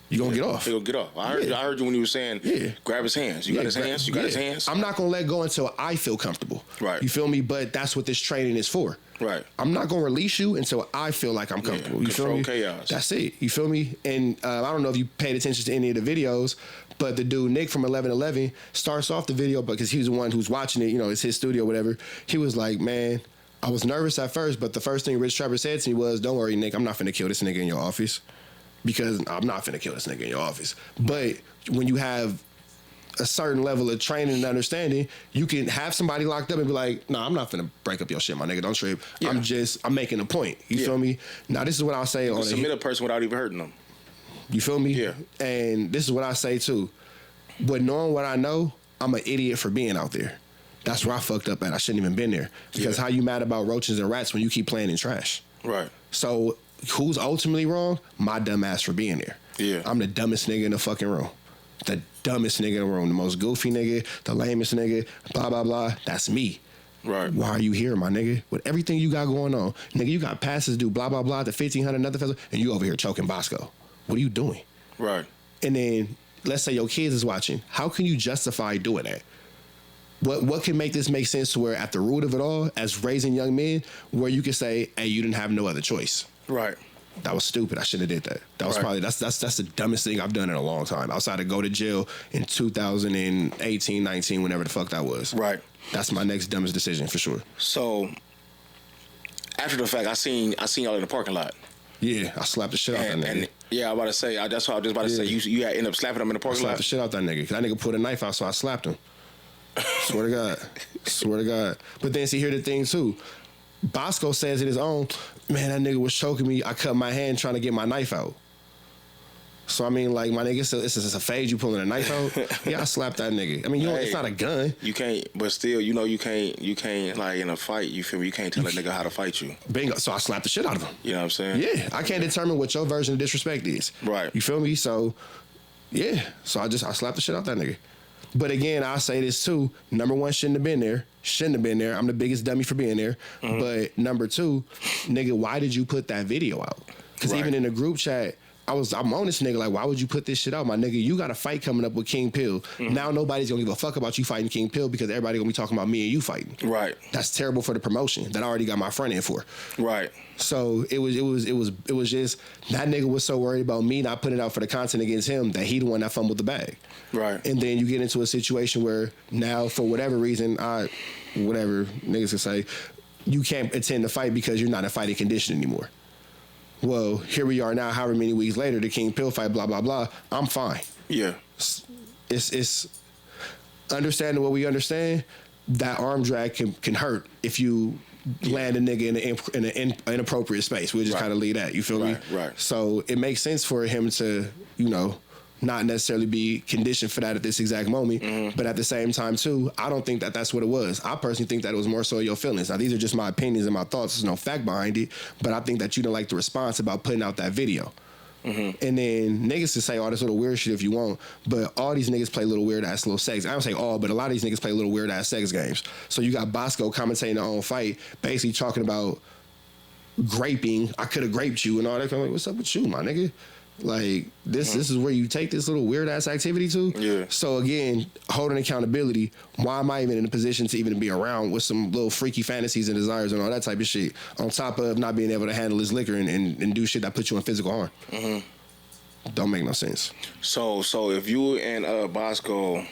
You gonna get off. He'll get off. I heard you when you were saying grab his hands. You got his hands? You got his hands? I'm not gonna let go until I feel comfortable. Right. You feel me? But that's what this training is for. Right. I'm not gonna release you until I feel like I'm comfortable. You feel me? Chaos. That's it. You feel me? And I don't know if you paid attention to any of the videos, but the dude Nick from 1111 starts off the video because he's the one who's watching it. It's his studio, whatever. He was like, man, I was nervous at first, but the first thing Rich Trapper said to me was, don't worry, Nick, I'm not finna kill this nigga in your office. Because I'm not finna kill this nigga in your office. But when you have a certain level of training and understanding, you can have somebody locked up and be like, nah, I'm not finna break up your shit, my nigga. Don't trip. Yeah. I'm making a point. You feel me? Now, this is what I'll say on submit a person without even hurting them. You feel me? Yeah. And this is what I say, too. But knowing what I know, I'm an idiot for being out there. That's where I fucked up at. I shouldn't even been there. Because how you mad about roaches and rats when you keep playing in trash? Right. So who's ultimately wrong? My dumb ass for being there. Yeah. I'm the dumbest nigga in the fucking room. The dumbest nigga in the room. The most goofy nigga. The lamest nigga. Blah, blah, blah. That's me. Right. Why are you here, my nigga? With everything you got going on. Nigga, you got passes to do blah, blah, blah. The 1500 Nothing festival. And you over here choking Bosco. What are you doing? Right. And then, let's say your kids is watching. How can you justify doing that? What can make this make sense to where at the root of it all, as raising young men, where you can say, hey, you didn't have no other choice. Right. That was stupid. I shouldn't have did that. That was probably that's the dumbest thing I've done in a long time. Outside of go to jail in 2018, 19, whenever the fuck that was. Right. That's my next dumbest decision for sure. So after the fact, I seen y'all in the parking lot. Yeah, I slapped the shit out that nigga. And yeah, I'm about to say that's what I was just about to say. You end up slapping him in the parking lot. I slapped the shit out that nigga. That nigga pulled a knife out, so I slapped him. Swear to God. Swear to God. But then see, here the thing too. Bosco says it his own, man, that nigga was choking me. I cut my hand trying to get my knife out. So, I mean, like, my nigga, it's a phase you pulling a knife out. Yeah, I slapped that nigga. I mean, it's not a gun. You can't, but still, you can't, like, in a fight, you feel me? You can't tell a nigga how to fight you. Bingo. So I slapped the shit out of him. You know what I'm saying? Yeah. I can't determine what your version of disrespect is. Right. You feel me? So, yeah. So I slapped the shit out that nigga. But again, I'll say this too. Number one, shouldn't have been there. I'm the biggest dummy for being there. But number two, nigga, why did you put that video out? Because even in the group chat, I'm on this nigga like, why would you put this shit out? My nigga, you got a fight coming up with King Pill. Now nobody's gonna give a fuck about you fighting King Pill because everybody gonna be talking about me and you fighting. Right. That's terrible for the promotion that I already got my front end for. Right. So it was just that nigga was so worried about me not putting out for the content against him that he the one that fumbled the bag. Right. And then you get into a situation where now for whatever reason, whatever niggas can say, you can't attend the fight because you're not in fighting condition anymore. Well, here we are now, however many weeks later, the King Pill fight, blah, blah, blah. I'm fine. Yeah. It's understanding what we understand, that arm drag can hurt if you land a nigga in an inappropriate space. We'll just kind of leave that. You feel me? Right. So it makes sense for him to, not necessarily be conditioned for that at this exact moment. But at the same time, too, I don't think that that's what it was. I personally think that it was more so your feelings. Now, these are just my opinions and my thoughts. There's no fact behind it. But I think that you don't like the response about putting out that video. And then niggas can say all this little weird shit if you want, but all these niggas play little weird ass little sex. I don't say all, but a lot of these niggas play little weird ass sex games. So you got Bosco commentating their own fight, basically talking about graping. I could have graped you and all that. I'm like, what's up with you, my nigga? Like, this is where you take this little weird-ass activity to? Yeah. So, again, holding accountability, why am I even in a position to even be around with some little freaky fantasies and desires and all that type of shit, on top of not being able to handle his liquor and do shit that puts you in physical harm? Don't make no sense. So if you and Bosco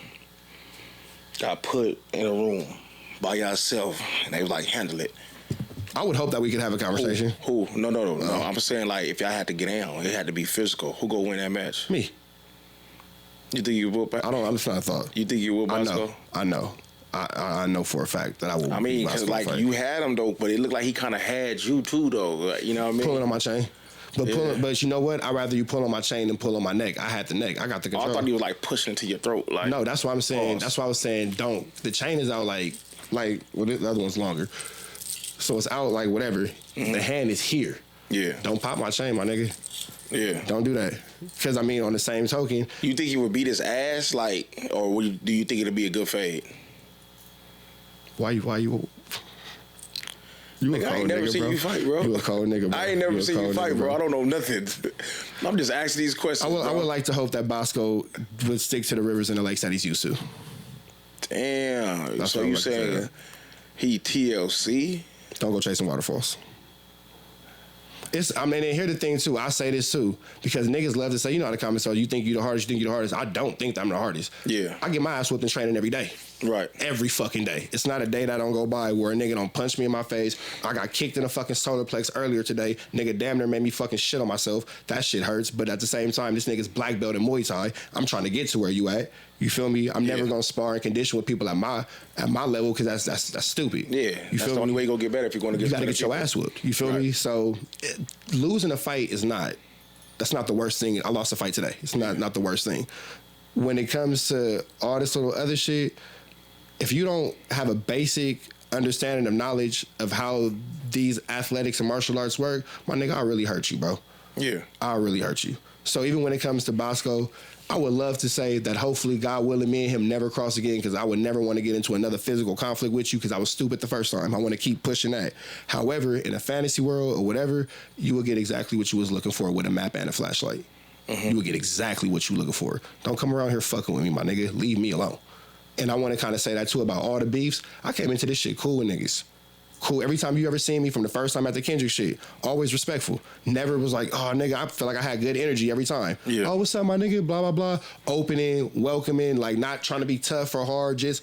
got put in a room by yourself and they was like, handle it, I would hope that we could have a conversation. Who? No. I'm saying, like, if y'all had to get down, it had to be physical. Who go win that match? Me. You think you will? I don't understand. I thought. You think you will, Bosco? I know. I know for a fact that I will. I mean, because, like, you had him, though, but it looked like he kind of had you, too, though. Like, you know what I mean? Pulling on my chain. But you know what? I'd rather you pull on my chain than pull on my neck. I had the neck. I got the control. I thought he was, like, pushing into your throat. Like, no, that's what I'm saying. Pause. That's why I was saying don't. The chain is out like well, the other one's longer. So it's out like whatever. The hand is here. Yeah. Don't pop my chain, my nigga. Yeah. Don't do that. Because, I mean, on the same token. You think he would beat his ass, like, or do you think it'll be a good fade? Why you a cold I ain't never nigga, seen bro. you fight, bro. You a cold nigga, bro. I ain't never seen you fight, nigga, bro. I don't know nothing. I'm just asking these questions. I would like to hope that Bosco would stick to the rivers and the lakes that he's used to. Damn. That's so what I'm you like to saying say. he TLC? Don't go chasing waterfalls. And here's the thing, too. I say this, too, because niggas love to say, how the comments are, you think you the hardest. I don't think that I'm the hardest. Yeah. I get my ass whooped in training every day. Right. Every fucking day. It's not a day that don't go by where a nigga don't punch me in my face. I got kicked in a fucking solar plex earlier today. Nigga damn near made me fucking shit on myself. That shit hurts. But at the same time, this nigga's black belt in Muay Thai. I'm trying to get to where you at. You feel me? I'm never gonna spar and condition with people at my level because that's stupid. Yeah. You That's feel the only me? way you gonna get better if you're gonna get. You gotta get your ass whooped. You feel me? So losing a fight is that's not the worst thing. I lost a fight today. It's not the worst thing. When it comes to all this little other shit, if you don't have a basic understanding of knowledge of how these athletics and martial arts work, my nigga, I'll really hurt you, bro. Yeah. I'll really hurt you. So even when it comes to Bosco, I would love to say that hopefully, God willing, me and him never cross again, because I would never want to get into another physical conflict with you because I was stupid the first time. I want to keep pushing that. However, in a fantasy world or whatever, you will get exactly what you was looking for with a map and a flashlight. You will get exactly what you looking for. Don't come around here fucking with me, my nigga. Leave me alone. And I want to kind of say that, too, about all the beefs. I came into this shit cool with niggas. Cool. Every time you ever seen me from the first time at the Kendrick shit, always respectful. Never was like, oh, nigga, I feel like I had good energy every time. Yeah. Oh, what's up, my nigga? Blah, blah, blah. Opening, welcoming, like not trying to be tough or hard. Just,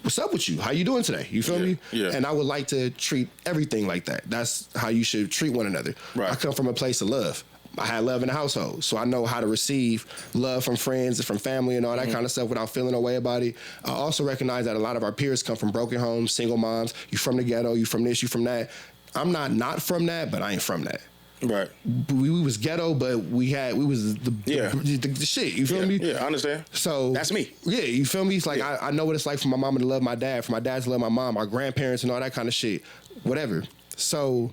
what's up with you? How you doing today? You feel me? Yeah. And I would like to treat everything like that. That's how you should treat one another. Right. I come from a place of love. I had love in the household, so I know how to receive love from friends and from family and all that kind of stuff without feeling a way about it. I also recognize that a lot of our peers come from broken homes, single moms. You from the ghetto, you from this, you from that. I'm not from that, but I ain't from that. Right. We was ghetto, but we was the shit. You feel me? Yeah, I understand. So that's me. Yeah, you feel me? It's like I know what it's like for my mama to love my dad, for my dad to love my mom, our grandparents and all that kind of shit. Whatever. So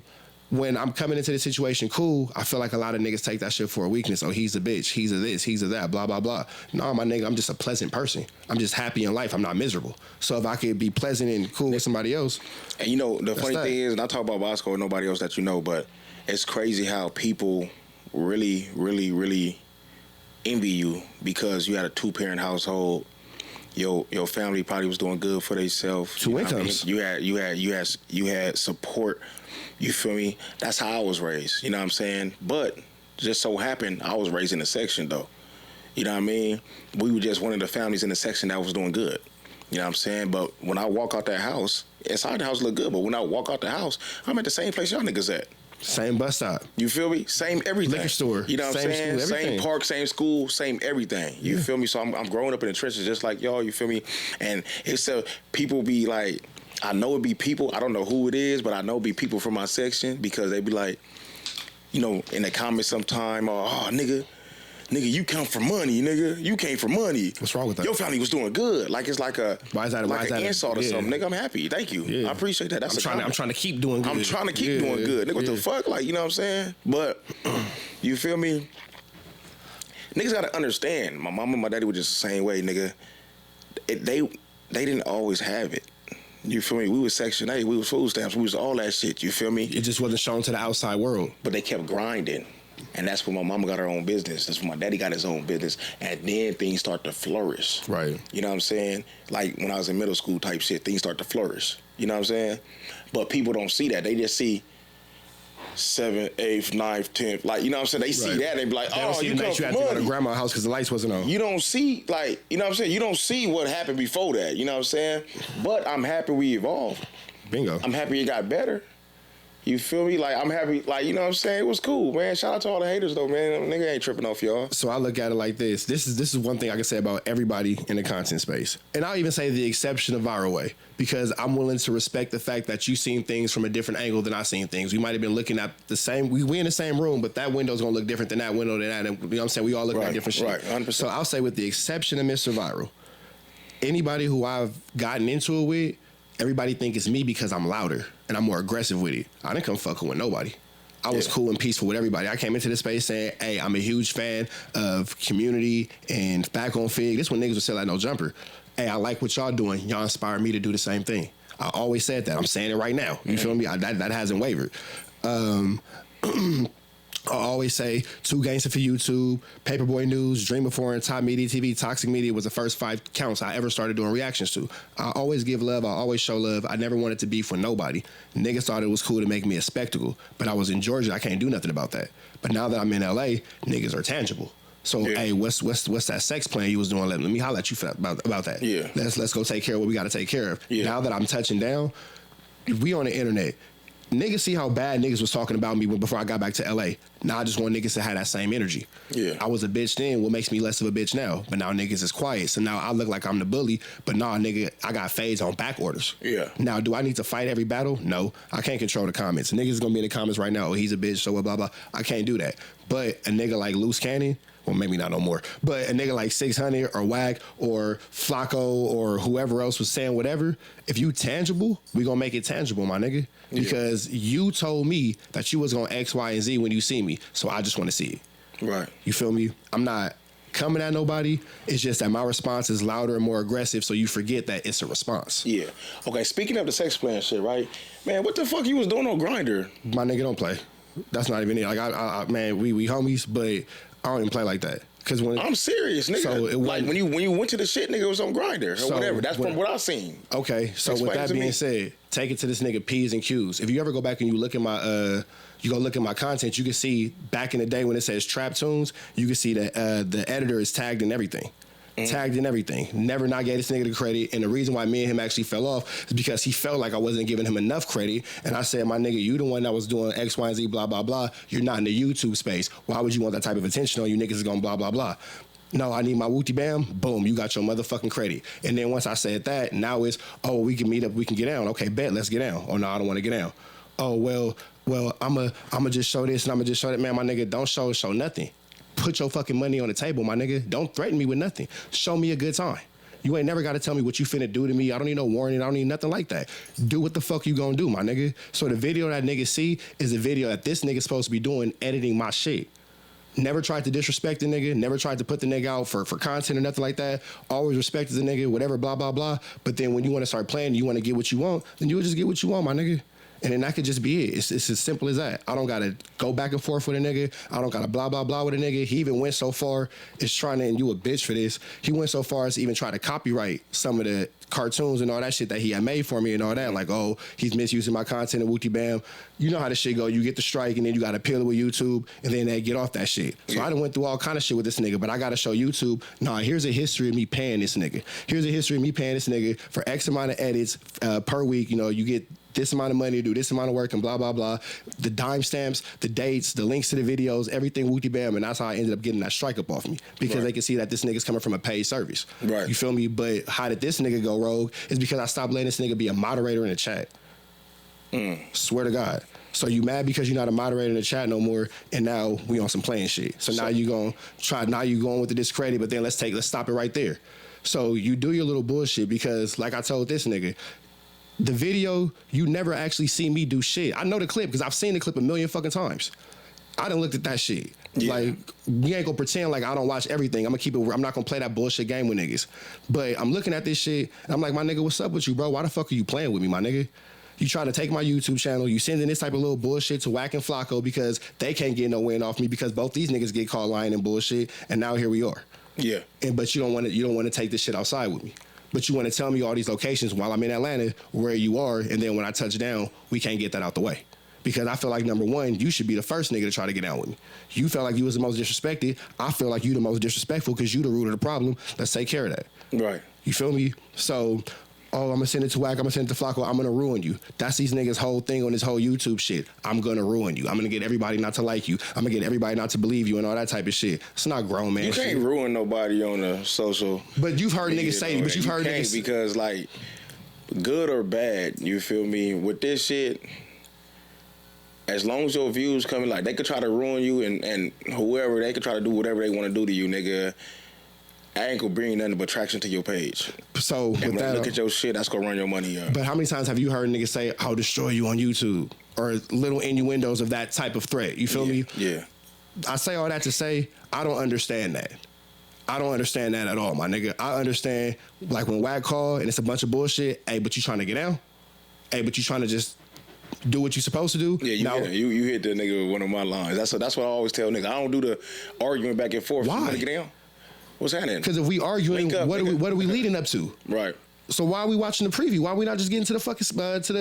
when I'm coming into the situation cool, I feel like a lot of niggas take that shit for a weakness. Oh, he's a bitch. He's a this. He's a that. Blah, blah, blah. No, my nigga, I'm just a pleasant person. I'm just happy in life. I'm not miserable. So if I could be pleasant and cool with somebody else. And you know, the funny thing is, and I talk about Bosco and nobody else that you know, but it's crazy how people really, really, really envy you because you had a 2-parent household. Your family probably was doing good for themselves. 2 incomes. You had support. You feel me? That's how I was raised. You know what I'm saying? But just so happened I was raised in a section though. You know what I mean? We were just one of the families in the section that was doing good. You know what I'm saying? But when I walk out that house, inside the house look good, but when I walk out the house, I'm at the same place y'all niggas at. Same bus stop. You feel me? Same everything. Liquor store. You know what I'm saying? School, same park, same school, same everything. You feel me? So I'm growing up in the trenches just like y'all, you feel me? And it's people be like, I know it be people, I don't know who it is, but I know it be people from my section because they be like, you know, in the comments sometime, oh, nigga, you come for money, nigga. You came for money. What's wrong with that? Your family was doing good. Like it's like an insult or something. Nigga, I'm happy. Thank you. Yeah. I appreciate that. I'm trying to keep doing good. I'm trying to keep doing good. Nigga, what the fuck? Like, you know what I'm saying? But you feel me? Niggas gotta understand. My mom and my daddy were just the same way, nigga. They didn't always have it. You feel me? We was Section 8, we was food stamps, we was all that shit, you feel me? It just wasn't shown to the outside world. But they kept grinding. And that's when my mama got her own business. That's when my daddy got his own business. And then things start to flourish. Right. You know what I'm saying? Like when I was in middle school type shit, things start to flourish. You know what I'm saying? But people don't see that. They just see 7th, 8th, 9th, 10th. Like, you know what I'm saying? They see that, they be like, oh, you come you had to go to grandma's house because the lights wasn't on. You don't see, like, you know what I'm saying? You don't see what happened before that. You know what I'm saying? But I'm happy we evolved. Bingo. I'm happy it got better. You feel me? Like, I'm happy, like, you know what I'm saying? It was cool, man. Shout out to all the haters, though, man. Nigga ain't tripping off y'all. So I look at it like this. This is one thing I can say about everybody in the content space. And I'll even say the exception of Viral Way, because I'm willing to respect the fact that you've seen things from a different angle than I've seen things. We might have been looking at the same, we in the same room, but that window's going to look different than that window than that. And, you know what I'm saying? We all look at different shit. Right, 100%. So I'll say with the exception of Mr. Viral, anybody who I've gotten into it with, everybody think it's me because I'm louder and I'm more aggressive with it. I didn't come fucking with nobody. I was cool and peaceful with everybody. I came into this space saying, hey, I'm a huge fan of community and back on Fig. This when niggas would say like no jumper. Hey, I like what y'all doing. Y'all inspire me to do the same thing. I always said that. I'm saying it right now. You feel me? That hasn't wavered. I always say 2 gangster for YouTube, Paperboy News, Dreamer Foreign, Top Media TV, Toxic Media was the first 5 counts I ever started doing reactions to. I always give love. I always show love. I never wanted to beef with nobody. Niggas thought it was cool to make me a spectacle, but I was in Georgia. I can't do nothing about that. But now that I'm in LA, niggas are tangible. So, hey, what's that sex plan you was doing? Let me holler at you about that. Yeah. Let's go take care of what we got to take care of. Yeah. Now that I'm touching down, we on the internet. Niggas see how bad niggas was talking about me before I got back to LA. Now I just want niggas to have that same energy. Yeah. I was a bitch then. What makes me less of a bitch now? But now niggas is quiet. So now I look like I'm the bully. But nah, nigga, I got fades on back orders. Yeah. Now, do I need to fight every battle? No. I can't control the comments. Niggas is gonna be in the comments right now. Oh, he's a bitch, so blah, blah. I can't do that. But a nigga like Loose Cannon, well, maybe not no more, but a nigga like 600 or Wack or Flacco or whoever else was saying whatever, if you tangible, we gonna make it tangible, my nigga. Because you told me that you was gonna X, Y, and Z when you see me, so I just wanna see it. Right. You feel me? I'm not coming at nobody. It's just that my response is louder and more aggressive, so you forget that it's a response. Yeah. Okay, speaking of the sex plan shit, right? Man, what the fuck you was doing on Grindr? My nigga don't play. That's not even it. Like, I man, we homies, but I don't even play like that. Cause when I'm serious, nigga. So like when you went to the shit, nigga, it was on Grindr or whatever. That's from what I seen. Okay, so with that being said, take it to this nigga P's and Q's. If you ever go back and you look at my you go look at my content, you can see back in the day when it says Trap Tunes, you can see that the editor is tagged in everything. Tagged in everything. Never not gave this nigga the credit. And the reason why me and him actually fell off is because he felt like I wasn't giving him enough credit. And I said, my nigga, you the one that was doing X, Y, and Z, blah, blah, blah. You're not in the YouTube space. Why would you want that type of attention on you? Niggas is gonna blah, blah, blah. No, I need my wooty bam. Boom, you got your motherfucking credit. And then once I said that, now it's, oh, we can meet up, we can get down. Okay, bet, let's get down. Oh, no, I don't want to get down. Oh, well, I'ma just show this and I'ma just show that. Man, my nigga, don't show nothing. Put your fucking money on the table, my nigga. Don't threaten me with nothing. Show me a good time. You ain't never got to tell me what you finna do to me. I don't need no warning. I don't need nothing like that. Do what the fuck you gonna do, my nigga. So the video that nigga see is a video that this nigga supposed to be doing, editing my shit. Never tried to disrespect the nigga. Never tried to put the nigga out for content or nothing like that. Always respected the nigga, whatever, blah, blah, blah. But then when you want to start playing, you want to get what you want, then you'll just get what you want, my nigga. And then that could just be it. It's as simple as that. I don't got to go back and forth with a nigga. I don't got to blah, blah, blah with a nigga. He even went so far as trying to, and you a bitch for this, he went so far as to even try to copyright some of the cartoons and all that shit that he had made for me and all that. Like, oh, he's misusing my content and wooty bam. You know how this shit go. You get the strike and then you got to appeal it with YouTube and then they get off that shit. So I done went through all kind of shit with this nigga, but I got to show YouTube, nah, here's a history of me paying this nigga. Here's a history of me paying this nigga for X amount of edits per week. You know, you get this amount of money to do this amount of work and blah, blah, blah. The dime stamps, the dates, the links to the videos, everything wooty bam. And that's how I ended up getting that strike up off me because they can see that this nigga's coming from a paid service. Right. You feel me? But how did this nigga go rogue is because I stopped letting this nigga be a moderator in the chat. Swear to God. So you mad because you're not a moderator in the chat no more, and now we on some playing shit. So now you going with the discredit, but then let's stop it right there. So you do your little bullshit because, like I told this nigga, the video, you never actually see me do shit. I know the clip because I've seen the clip a million fucking times. I done looked at that shit. Yeah. Like, we ain't gonna pretend like I don't watch everything. I'm gonna keep it, I'm not gonna play that bullshit game with niggas. But I'm looking at this shit, and I'm like, my nigga, what's up with you, bro? Why the fuck are you playing with me, my nigga? You trying to take my YouTube channel, you sending this type of little bullshit to Wack and Flacco because they can't get no win off me because both these niggas get caught lying and bullshit, and now here we are. Yeah. But you don't want to take this shit outside with me. But you want to tell me all these locations while I'm in Atlanta where you are, and then when I touch down, we can't get that out the way. Because I feel like, number one, you should be the first nigga to try to get down with me. You felt like you was the most disrespected. I feel like you the most disrespectful because you the root of the problem. Let's take care of that. Right. You feel me? So, oh, I'm going to send it to Wack, I'm going to send it to Flacco, I'm going to ruin you. That's these niggas' whole thing on this whole YouTube shit. I'm going to ruin you. I'm going to get everybody not to like you. I'm going to get everybody not to believe you and all that type of shit. It's not grown man shit. You can't ruin nobody on a social. But you've heard niggas say, but you've heard niggas. Because, like, good or bad, you feel me? With this shit, as long as your views coming, like, they could try to ruin you and whoever, they could try to do whatever they want to do to you, nigga. I ain't gonna bring nothing but traction to your page. So with that, look at your shit, that's gonna run your money up. But how many times have you heard niggas say, I'll destroy you on YouTube? Or little innuendos of that type of threat. You feel me? Yeah. I say all that to say, I don't understand that. I don't understand that at all, my nigga. I understand, like, when Wack call and it's a bunch of bullshit, hey, but you trying to get out? Hey, but you trying to just do what you supposed to do? Yeah, you hit the nigga with one of my lines. That's what I always tell niggas. I don't do the arguing back and forth. Why? You wanna get down? What's happening? Because if we arguing, what are we leading up to? Right. So why are we watching the preview? Why are we not just getting to the fucking to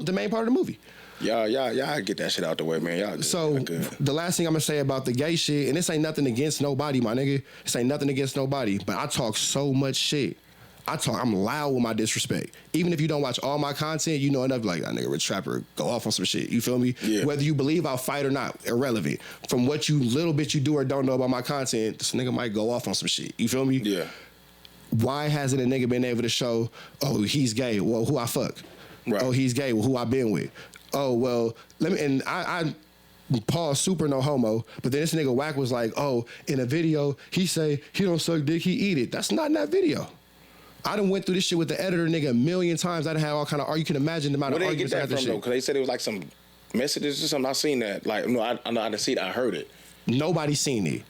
the main part of the movie? Y'all get that shit out the way, man. Y'all good. So the last thing I'm gonna say about the gay shit, and this ain't nothing against nobody, my nigga. This ain't nothing against nobody, but I talk so much shit. I'm loud with my disrespect. Even if you don't watch all my content, you know enough, like, that nigga Rich Trapper go off on some shit. You feel me? Yeah. Whether you believe I'll fight or not, irrelevant. From what you little bit you do or don't know about my content, this nigga might go off on some shit. You feel me? Yeah. Why hasn't a nigga been able to show, oh, he's gay? Well, who I fuck? Right. Oh, he's gay. Well, who I been with? Oh, well, let me, and I Paul super no homo, but then this nigga Wack was like, oh, in a video, he say he don't suck dick, he eat it. That's not in that video. I done went through this shit with the editor nigga a million times. I done had all kind of, you can imagine the amount of arguments I had this shit. Because they said it was like some messages or something. I seen that. Like, no, I didn't see it. I heard it. Nobody's seen it.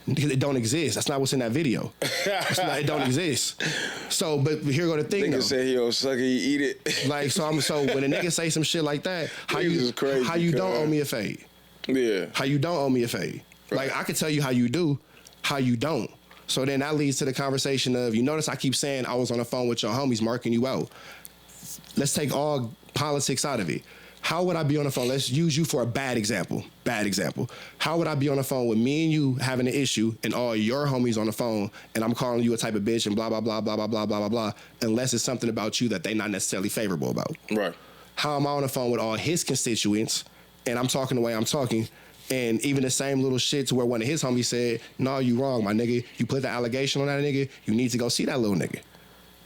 Because it don't exist. That's not what's in that video. It don't exist. So, but here go the thing, nigga said he don't suck it, he eat it. Like, so when a nigga say some shit like that, how you don't owe me a fade? Yeah. How you don't owe me a fade? Right. Like, I could tell you how you do, how you don't. So then that leads to the conversation of, you notice I keep saying I was on the phone with your homies marking you out. Let's take all politics out of it. How would I be on the phone? Let's use you for a bad example. Bad example. How would I be on the phone with me and you having an issue and all your homies on the phone and I'm calling you a type of bitch and blah, blah, blah, blah, blah, blah, blah, blah, blah, unless it's something about you that they not necessarily favorable about. Right. How am I on the phone with all his constituents and I'm talking the way I'm talking, and even the same little shit to where one of his homies said, no, you wrong, my nigga. You put the allegation on that nigga, you need to go see that little nigga.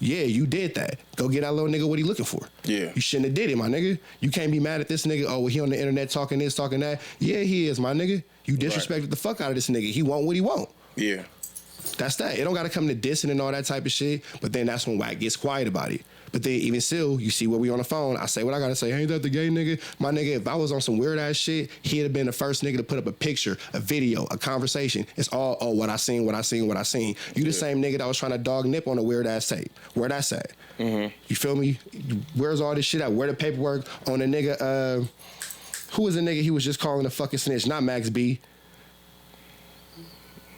Yeah, you did that. Go get that little nigga what he looking for. Yeah. You shouldn't have did it, my nigga. You can't be mad at this nigga. Oh, well, he on the internet talking this, talking that. Yeah, he is, my nigga. You disrespected the fuck out of this nigga. He want what he want. Yeah. That's that. It don't got to come to dissing and all that type of shit. But then that's when Wack gets quiet about it. But then even still, you see what we on the phone. I say what I gotta say. Ain't that the gay nigga? My nigga, if I was on some weird ass shit, he'd have been the first nigga to put up a picture, a video, a conversation. It's all, oh, what I seen. You the same nigga that was trying to dog Nip on a weird ass tape. Where that's at? Mm-hmm. You feel me? Where's all this shit at? Where the paperwork on the nigga? Who was the nigga he was just calling a fucking snitch? Not Max B.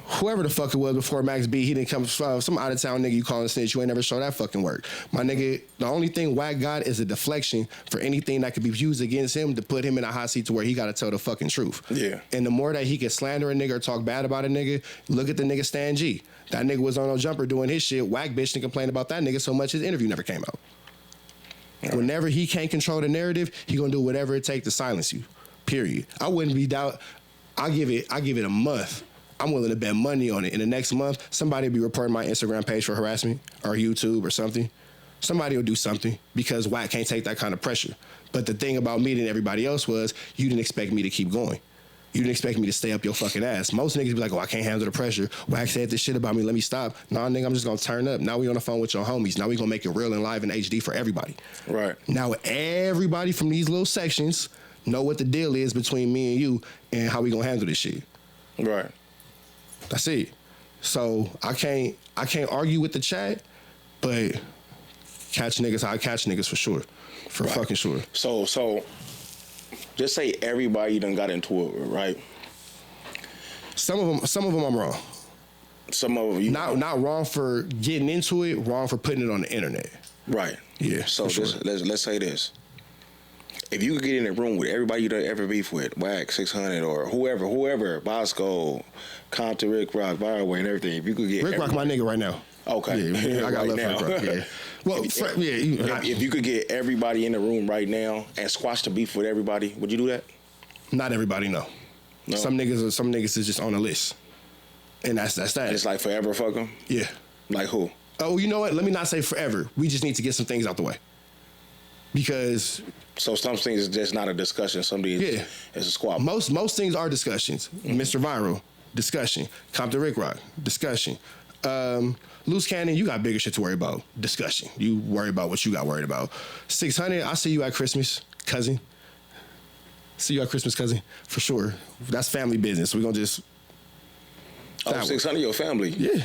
Whoever the fuck it was before Max B, he didn't come from some out of town nigga you calling a snitch. You ain't never show that fucking work. My nigga, the only thing Wack got is a deflection for anything that could be used against him to put him in a hot seat to where he got to tell the fucking truth. Yeah. And the more that he can slander a nigga or talk bad about a nigga, look at the nigga Stan G. That nigga was on no jumper doing his shit. Wack bitch and complain about that nigga so much his interview never came out. Right. Whenever he can't control the narrative, he gonna do whatever it takes to silence you. Period. I wouldn't be doubt. I give it a month. I'm willing to bet money on it. In the next month, somebody will be reporting my Instagram page for harassment or YouTube or something. Somebody will do something because Wack can't take that kind of pressure. But the thing about me and everybody else was you didn't expect me to keep going. You didn't expect me to stay up your fucking ass. Most niggas be like, oh, I can't handle the pressure. Wack said this shit about me. Let me stop. Nah, nigga, I'm just going to turn up. Now we on the phone with your homies. Now we going to make it real and live in HD for everybody. Right. Now everybody from these little sections know what the deal is between me and you and how we going to handle this shit. Right. That's it. So I can't argue with the chat, but catch niggas how I catch niggas for sure. For right. Fucking sure. So just say everybody done got into it, right? Some of them I'm wrong. Some of them you not wrong for getting into it, wrong for putting it on the internet. Right. Yeah. So sure. let's say this. If you could get in a room with everybody you done ever beef with, Wack100 or whoever, Bosco, Compton, Rick Rock, Fireway, and everything, if you could get Rick Rock, my nigga right now. Okay. Yeah, I got love for Rick Rock. Yeah. Well, if you could get everybody in the room right now and squash the beef with everybody, would you do that? Not everybody, no. Some niggas is just on the list, and that's that. And it's like forever, fuck them. Yeah. Like who? Oh, you know what? Let me not say forever. We just need to get some things out the way. Because some things is just not a discussion. Some things it's a squabble. Most things are discussions. Mm-hmm. Mr. Viral, discussion. Compton Rick Rock, discussion. Loose Cannon, you got bigger shit to worry about. Discussion. You worry about what you got worried about. 600, I see you at Christmas, cousin. See you at Christmas, cousin, for sure. That's family business. We're gonna just. 600, your family. Yeah,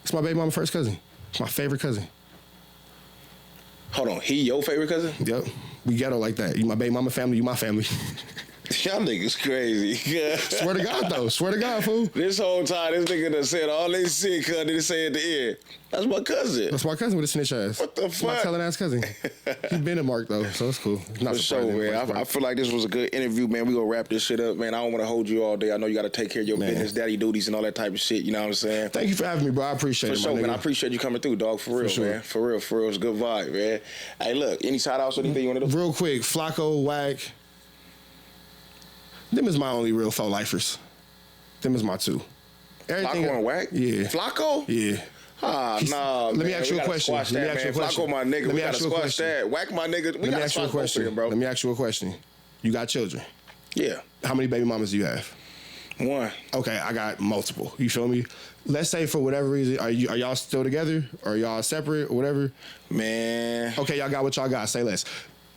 it's my baby mama first cousin. It's my favorite cousin. Hold on, he your favorite cousin? Yep. We ghetto like that. You my baby mama family, you my family. Y'all niggas crazy. Swear to God, though. Swear to God, fool. This whole time, this nigga done said all this shit, cuz they say at the end. That's my cousin. That's my cousin with a snitch ass. What the fuck? My telling ass cousin. He been in Mark, though, so it's cool. Not for sure, man. I feel like this was a good interview, man. We gonna wrap this shit up, man. I don't want to hold you all day. I know you got to take care of your business, daddy duties, and all that type of shit. You know what I'm saying? Thank you for having me, bro. I appreciate it, for sure, man. I appreciate you coming through, dog. For real, man. For real. It's a good vibe, man. Hey, look, any shout outs or anything you want to do? Real quick, Flacco, Wack. Them is my only real faux lifers. Them is my two. Everything Flacco and Wack? Yeah. Flacco? Yeah. Nah, let me ask you a question. Flacco, my nigga. We gotta squash that. Wack, my nigga. We gotta squash both of them, bro. Let me ask you a question. You got children? Yeah. How many baby mamas do you have? One. Okay, I got multiple. You feel me? Let's say for whatever reason, are y'all still together? Or are y'all separate or whatever? Man. Okay, y'all got what y'all got. Say less.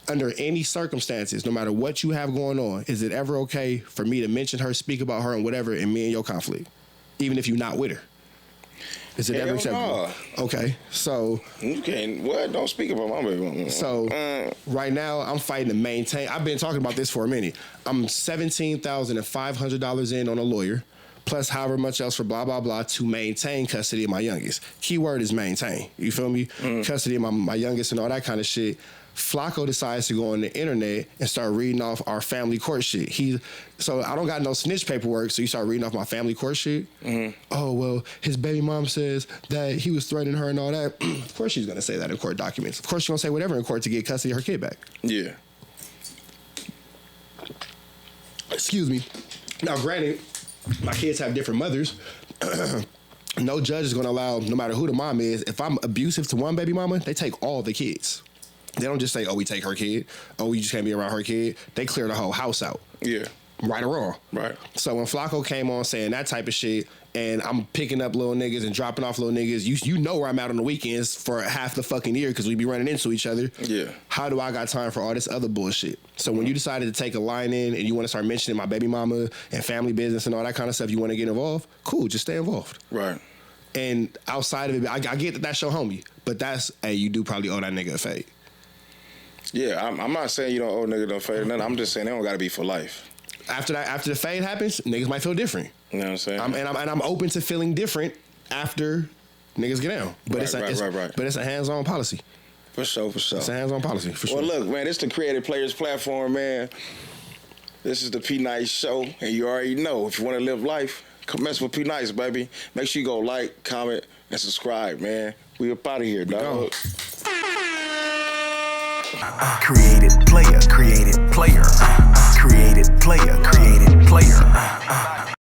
Under any circumstances, no matter what you have going on, is it ever okay for me to mention her, speak about her, and whatever, and me and your conflict, even if you're not with her? Is it ever acceptable? No. Okay, so you can't. What? Don't speak about my baby. So right now, I'm fighting to maintain. I've been talking about this for a minute. I'm $17,500 in on a lawyer, plus however much else for blah blah blah to maintain custody of my youngest. Keyword is maintain. You feel me? Custody of my youngest and all that kind of shit. Flacco decides to go on the internet and start reading off our family court shit. So I don't got no snitch paperwork, so you start reading off my family court shit. Mm-hmm. Oh, well, his baby mom says that he was threatening her and all that. Of course she's going to say that in court documents. Of course she's going to say whatever in court to get custody of her kid back. Yeah. Excuse me. Now, granted, my kids have different mothers. No judge is going to allow, no matter who the mom is, if I'm abusive to one baby mama, they take all the kids. They don't just say, oh, we take her kid. Oh, we just can't be around her kid. They clear the whole house out. Yeah. Right or wrong. Right. So when Flacco came on saying that type of shit and I'm picking up little niggas and dropping off little niggas. You know where I'm at on the weekends for half the fucking year because we be running into each other. Yeah. How do I got time for all this other bullshit? So when you decided to take a line in and you want to start mentioning my baby mama and family business and all that kind of stuff, you want to get involved, cool, just stay involved. Right. And outside of it, I get that's your homie, but that's, hey, you do probably owe that nigga a fade. Yeah, I'm not saying you don't owe nigga no fade or nothing. I'm just saying they don't got to be for life. After the fade happens, niggas might feel different. You know what I'm saying? I'm open to feeling different after niggas get down. But right. But it's a hands-on policy. For sure. It's a hands-on policy, for sure. Well, look, man, this is the Creative Players platform, man. This is the P Nice show, and you already know, if you want to live life, come mess with P Nice, baby. Make sure you go like, comment, and subscribe, man. We up out of here, dog. Created player. Created player.